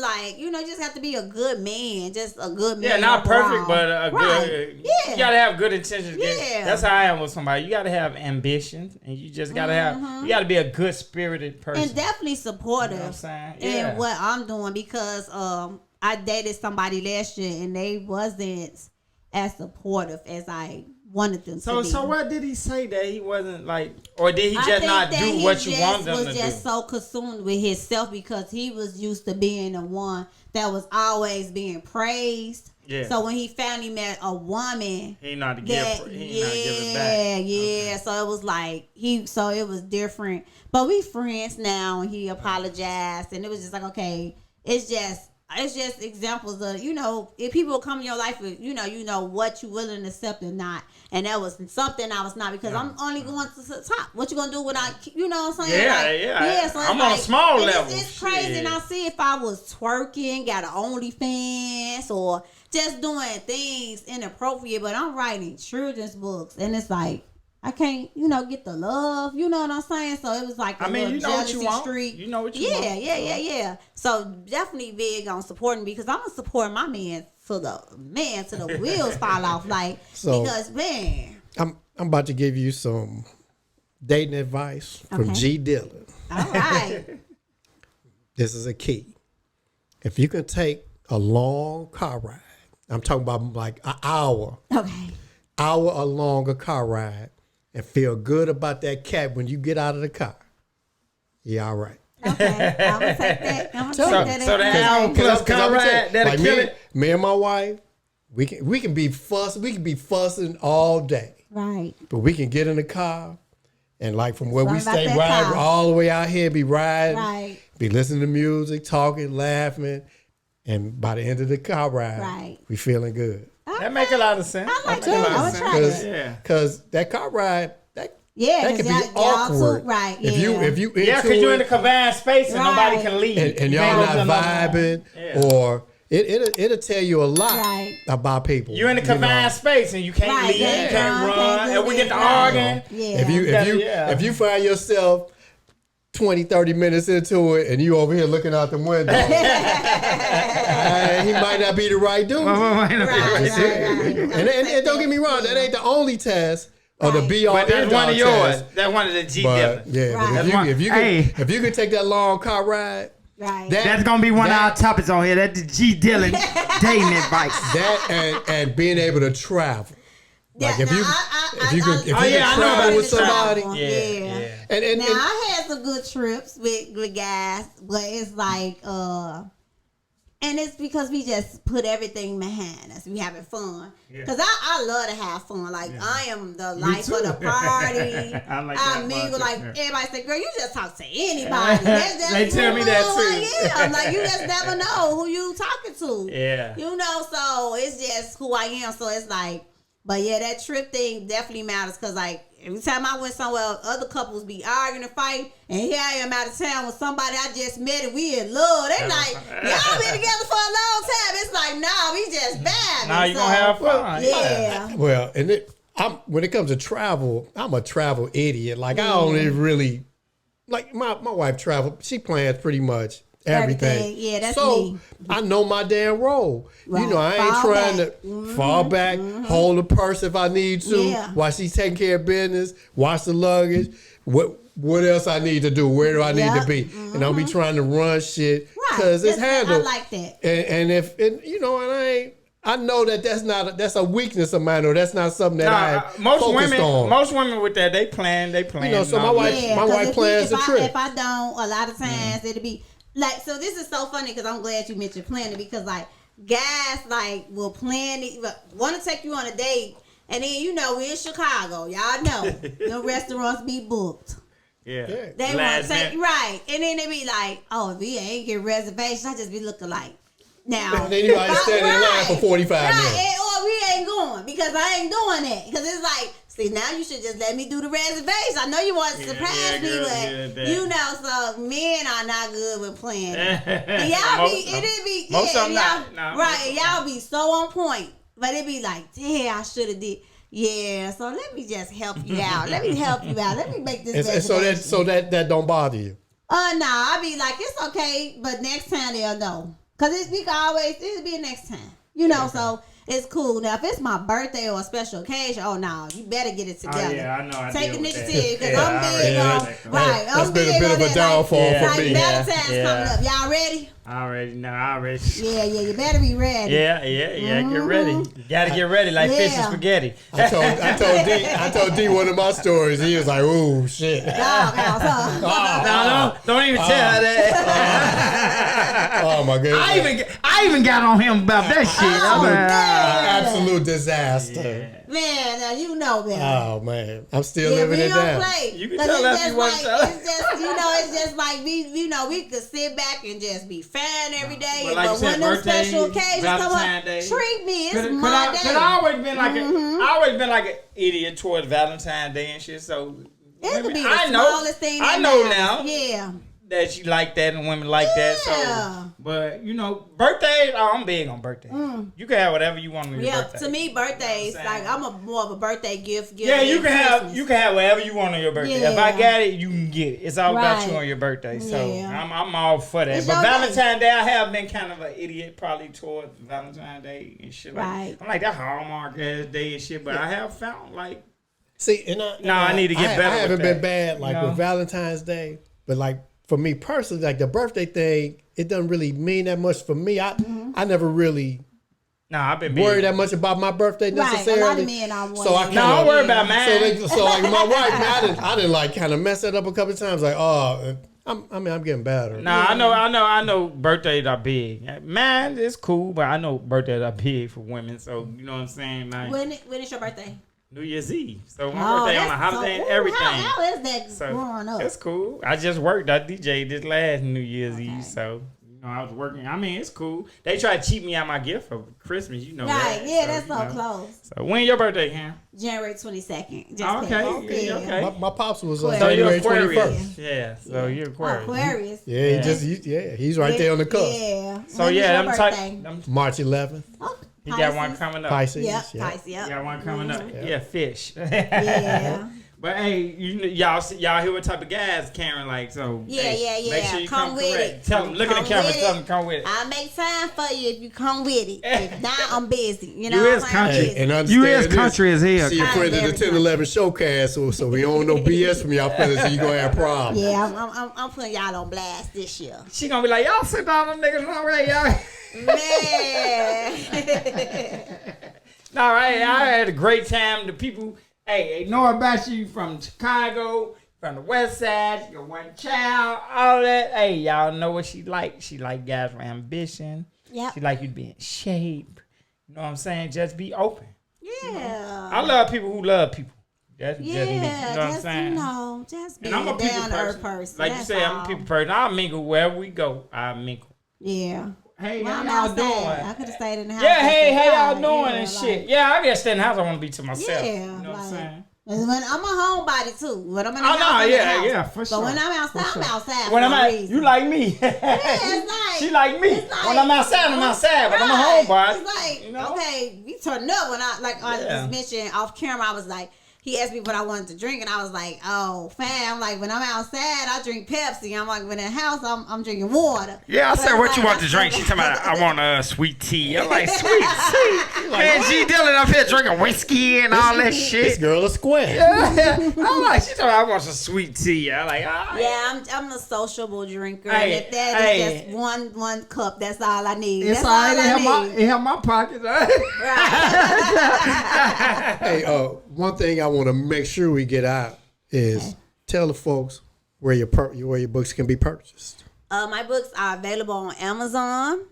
just have to be a good man, just a good man. Yeah, not perfect, but a good. Yeah. You gotta have good intentions. Yeah. That's how I am with somebody. You gotta have ambition, and you just gotta have. You gotta be a good spirited person, and definitely supportive. You know what I'm saying? In what I'm doing, because I dated somebody last year and they wasn't as supportive as I wanted them to be. So what did he say that he wasn't like, or did he just not do what you wanted him to do? He was just so consumed with himself because he was used to being the one that was always being praised. Yeah. So when he finally met a woman, he not to give it back. Yeah. So it was like it was different. But we friends now, and he apologized, and it was just like, okay, it's just examples of, if people come in your life with, what you willing to accept and not. And that was something I was not, because I'm only going to the top. What you going to do when you know what I'm saying? Yeah. So I'm on a small level. It's crazy. And I see if I was twerking, got an OnlyFans, or just doing things inappropriate, but I'm writing children's books. And it's like, I can't, get the love. You know what I'm saying? So it was like jealousy streak. You know what you want. Yeah. So definitely big on supporting me, because I'm gonna support my man till the wheels fall off. Because man, I'm about to give you some dating advice from G. Dillon. All right. This is a key. If you can take a long car ride. I'm talking about like an hour. Okay. Hour or longer car ride and feel good about that cat when you get out of the car. Yeah, all right. Okay. I'm gonna take that. I'm gonna take that. So that hour plus car ride, that'll kill it. Me and my wife, we can be fussing all day. Right. But we can get in the car and like from where we stay, Something about ride that car. all the way out here, be riding, Right. be listening to music, talking, laughing, and by the end of the car ride, Right. we feeling good. That make a lot of sense. I like That make a that. lot I'm of gonna try sense. that. Yeah. Because that car ride, that Yeah, can be y'all awkward. too, right? If you into Yeah, because you're in the it confined space and Right. nobody can leave. and You y'all can't not go to vibing, Yeah. or it'll tell you a lot Right. about people. You're in the you know. confined space and you can't Right, leave, yeah. you can't run, Can't do and we get to this, arguing. Yeah. If you find yourself 20, 30 minutes into it and you over here looking out the window, he might not be the right dude. Right. And don't get me wrong, that ain't the only test or the Right. be all But that's end all one of yours. test. That's one of the G But different. yeah, Right. but That's one- if you can take that long car ride, Right. That's gonna be one of our topics on here. That's the G Dillon dating advice. that and being able to travel. Like if you can I know travel about with the travel. somebody, Yeah. and Now I had some good trips with guys, but it's like and it's because we just put everything behind us. We having fun. Cause I love to have fun. Like I am the life of the party. I like I that mingle. part, Like too. everybody say, "Girl, you just talk to anybody." That's They tell me that, who I too. am. Like you just never know who you talking to. Yeah. You know, so it's just who I am. So it's like, but yeah, that trip thing definitely matters. Cause like every time I went somewhere, other couples be arguing and fighting, and here I am out of town with somebody I just met and we in love. They like, y'all been together for a long time. It's like, nah, we just bad. Now you gonna have fun. Yeah. well, and when it comes to travel, I'm a travel idiot. Like I don't even really like my wife travel. She plans pretty much everything. Yeah, that's so me. I know my damn role. Right. You know, I ain't Fall trying back. to fall back, hold the purse if I need to, Yeah. while she's taking care of business, watch the luggage. What else I need to do? Where do I need to be? And I'll be trying to run shit because it's handled. I like that. And you know, and I know that's a weakness of mine, or that's not something that I most focused women, on. most women with that they plan. You know, so my wife plans the trip. If I don't, a lot of times it'll be like. So this is so funny because I'm glad you mentioned planning because like guys like will plan it, want to take you on a date, and then you know we're in Chicago, y'all know the restaurants be booked. Yeah. They want to take right, and then they be like, "Oh, if we ain't get reservations, I just be looking like." Now, And then you might stand in line for 45 minutes. or we ain't going because I ain't doing it. Because it's like, see, now you should just let me do the reservation. I know you want to surprise me, but you know, so men are not good with planning. And y'all most of them not. No, right, and y'all be so on point. But it be like, damn, I should have did. Yeah, so let me just help you out. Let me help you out. Let me make this reservation. So that don't bother you. Nah, I be like, it's okay, but next time they'll know. Cause it'll be next time. You know, so it's cool. Now if it's my birthday or a special occasion, oh no, you better get it together. Oh, yeah, I know. I Take deal with initiative, that. because I'm big on right. That's I'm been a big bit on of a that. downfall Like for me. Valentine's Yeah. coming up. Y'all ready? I already know. I already. Yeah, you better be ready. Yeah. Get ready. You gotta get ready like fish and Yeah. spaghetti. I told D one of my stories. He was like, "Ooh, shit." Dog house, huh? No, don't even tell her that. Oh my goodness. I even got on him about that shit. I'm like, Absolute disaster. Man, now you know that. Oh man, I'm still Yeah, living we it don't down. play. You can 'Cause tell it's us just you want like, to tell. it's just, it's just like we could sit back and just be fine every day. But like you But said, when them birthday, special occasions come Valentine's up, Day. treat me. It's Cause my day. I always been like I always been like an idiot towards Valentine's Day and shit. So It could be the I know, smallest thing. I that know matters. now Yeah. that you like that and women like that. Yeah. So, but you know, birthdays. Oh, I'm big on birthdays. You can have whatever you want on your Yeah, birthday. to me, birthdays, You know what I'm like I'm a more of a birthday gift. Yeah, you than can have Christmas. whatever you want on your birthday. If I Yeah. got it, you can get it. It's all about you Right. on your birthday. So Yeah. I'm all for that. It's But your day. Valentine's Day, I have been kind of an idiot probably towards Valentine's Day and shit. Like, Right. I'm like that Hallmark ass day and shit. But I have found like See, I need to get better I haven't with been that, bad like you know? with Valentine's Day, but like for me personally, like the birthday thing, it doesn't really mean that much for me. I never really I've been worried that much about my birthday necessarily. Right, a lot of men are so I No, don't worry about mine. So like my wife, man, I didn't like kind of mess that up a couple of times. Like, I'm getting better. Nah, I know birthdays are big. Man, it's cool, but I know birthdays are big for women. So you know what I'm saying? Like, when is your birthday? New Year's Eve. So my birthday on a holiday and everything. How is that growing up? It's cool. I just worked. I DJ this last New Year's Eve, so I was working. I mean, it's cool. They try to cheat me out my gift for Christmas. You know that. Right? Yeah, so, that's so close. So when your birthday, Cam? January 22nd. Okay. My pops was So January you're Aquarius. 21st. Yeah. So you're Aquarius. Aquarius. Yeah, he's right there on the cusp. Yeah. So When is yeah, your I'm birthday? March 11th. Oh, He got one coming up. Pisces. Yep. Yeah. Pisces. He Yep. got one coming up. Mhm. Yeah, fish. Yeah. But hey, y'all hear what type of guys Caryn like? So Yeah, hey, yeah. Make sure you come with correct. it. Tell them, look at the camera. with Tell it. them, come with it. I'll make time for you if you come with it. If not, I'm busy. You know, You is I'm country. busy. And You understand is country as hell. See your friend at the 10-11 Showcast, so we don't know BS from y'all fellas, so you gonna have problems. Yeah, I'm putting y'all on blast this year. She gonna be like, y'all sit down, them niggas already, y'all. Man. No, I had a great time. The people, hey, they know about you from Chicago, from the West Side. You're one child, all that. Hey, y'all know what she like. She like guys with ambition. Yep. She like you to be in shape. You know what I'm saying? Just be open. Yeah. I love people who love people. That's just me. You know what I'm just, saying? Just be And I'm a a people down-to-earth person. Like you That's say, I'm all. a people person. I'll mingle wherever we go. I'll mingle. Yeah. Hey, Well, how I'm y'all outside. doing? I could have stayed in the house. Yeah, hey, just how y'all to doing vibe. and Yeah, shit. like- Yeah, I just stay in the house. I want to be to myself. Yeah, You know what I'm like- saying? When I'm a homebody too. When I'm in the Oh, house, no, I'm in the yeah, house. yeah, for sure. But when I'm outside, For I'm sure. outside. When for I'm a out, reason. you like me. it's like She like me. it's like- When I'm outside, I'm outside. But I'm a Right. homebody. It's like, you know? okay, we turned up when I Yeah. just mentioned off camera. I was like, he asked me what I wanted to drink, and I was like, oh, fam, like when I'm outside, I drink Pepsi. I'm like, when in the house, I'm drinking water. Yeah, I But said, it's what you like, want to drink? She talking about, I want a sweet tea. I'm like, sweet tea? Man, G Dillon up here drinking whiskey and all that This shit. girl a square. I'm like, she talking about, I want some sweet tea. I'm like, all right. Yeah, I'm a sociable drinker. Hey, and if that hey. is just one cup, that's all I need. It's That's all right. I need. It help my pockets. Right. Hey, one thing I want to make sure we get out is tell the folks where your books can be purchased. My books are available on Amazon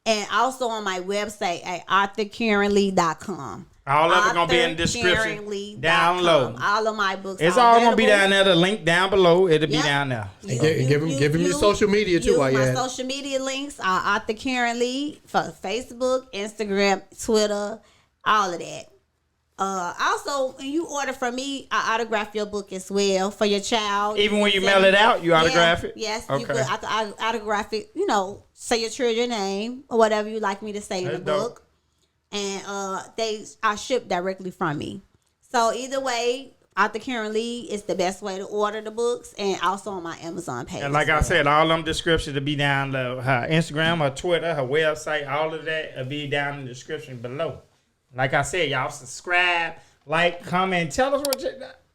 and also on my website at authorcarynlee.com. All of it gonna be in the description. Down low. All of my books. It's are all gonna be available. down there. The link down below. It'll be Yep. down there. And give him your social media too. Use While you my at it. social media links are Author Caryn Lee for Facebook, Instagram, Twitter, all of that. Also, when you order from me, I autograph your book as well for your child. Even when you mail it out, you autograph it? Yes, Okay. you could autograph it. You know, say your children's name or whatever you like me to say in That's the dope. book, and they are shipped directly from me. So either way, Author Caryn Lee is the best way to order the books, and also on my Amazon page. And like as I well. said, all them descriptions will be down below. Her Instagram, her Twitter, her website, all of that will be down in the description below. Like I said, y'all subscribe, like, comment, tell us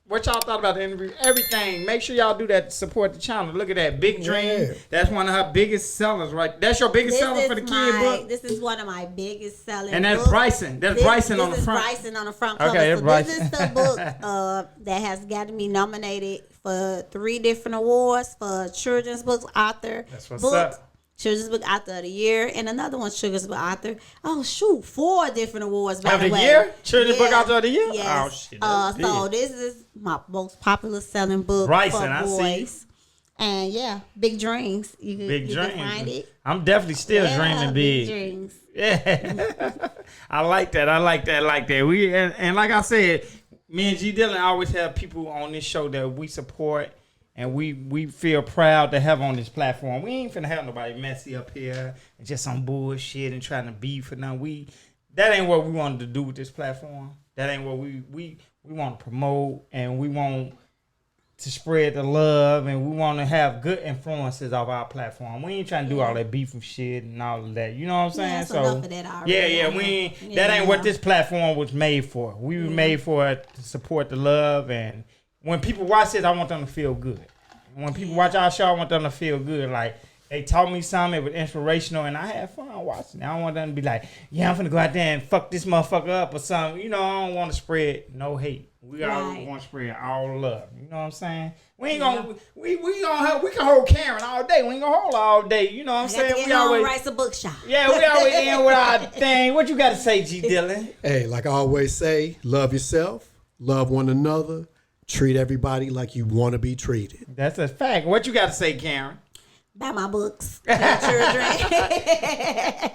what y'all thought about the interview. Everything. Make sure y'all do that to support the channel. Look at that. Big Dream. Yeah. That's one of her biggest sellers, right? That's your biggest seller for the kid book? This is one of my biggest selling And that's books. Bryson. That's Bryson on the front. This is Bryson on the front Okay, cover. that's So Bryson. this is the book that has gotten me nominated for 3 different awards for children's books author. That's what's book, up. Children's Book Author of the Year, and another one, Children's Book Author. Oh shoot, 4 different awards by Of the the way. year? Children's Book Author of the Year? Yes. Oh, shit, that's So big. this is my most popular selling book Bryson, for I see. boys. And yeah, Big Dreams. You Big can Dreams. find it. I'm definitely still dreaming big. Dreams. Yeah, I like that. I like that. We and like I said, me and G Dillon always have people on this show that we support and we feel proud to have on this platform. We ain't finna have nobody messy up here and just some bullshit and trying to beef for nothing. That ain't what we wanted to do with this platform. That ain't what we want to promote, and we want to spread the love, and we want to have good influences of our platform. We ain't trying to do all that beef and shit and all of that. You know what I'm saying? Yeah, it's enough of that already. yeah, we ain't, that ain't what this platform was made for. We were made for it to support the love, and when people watch this, I want them to feel good. When people watch our show, I want them to feel good. Like, they taught me something, it was inspirational, and I had fun watching it. I don't want them to be like, yeah, I'm finna go out there and fuck this motherfucker up or something. You know, I don't want to spread no hate. We all want to spread all love. You know what I'm saying? We ain't gonna we can hold Caryn all day. We ain't gonna hold her all day. You know what I'm saying? We always write a bookshop. Yeah, we always end with our thing. What you got to say, G. Dillon? Hey, like I always say, love yourself, love one another, treat everybody like you want to be treated. That's a fact. What you got to say, Caryn? Buy my books for the children.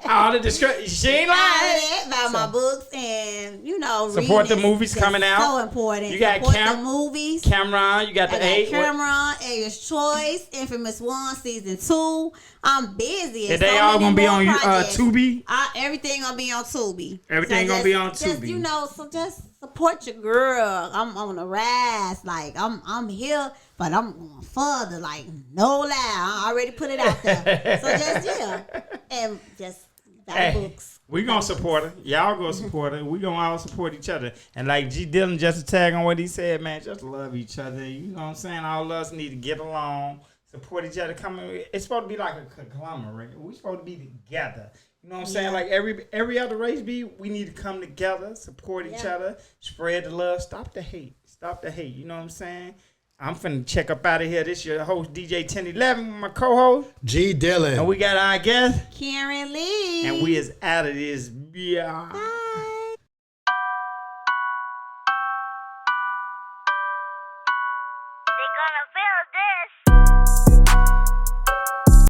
All the description. She ain't lying. Buy my books and, you know, support the movies coming out. So important. You got the movies. Cameron, you got the A. Cameron, A's Choice, Infamous 1, Season 2. I'm busy. And they all going to be on Tubi? Everything going to be on Tubi. Everything going to be on Tubi. You know, so just support your girl. I'm on the rise. Like, I'm here, but I'm going further. Like, no lie. I already put it out there. So just, and just buy books. We gonna support her. Y'all gonna support her. We gonna all support each other. And like G. Dillon, just to tag on what he said, man, just love each other. You know what I'm saying? All of us need to get along, support each other. It's supposed to be like a conglomerate. We supposed to be together. You know what I'm saying? Like every other race we need to come together, support each other, spread the love, stop the hate. You know what I'm saying? I'm finna check up out of here. This is your host, DJ 1011, with my co-host, G. Dillon. And we got our guest, Caryn Lee. And we is out of this. Yeah. Bye. They gonna feel this.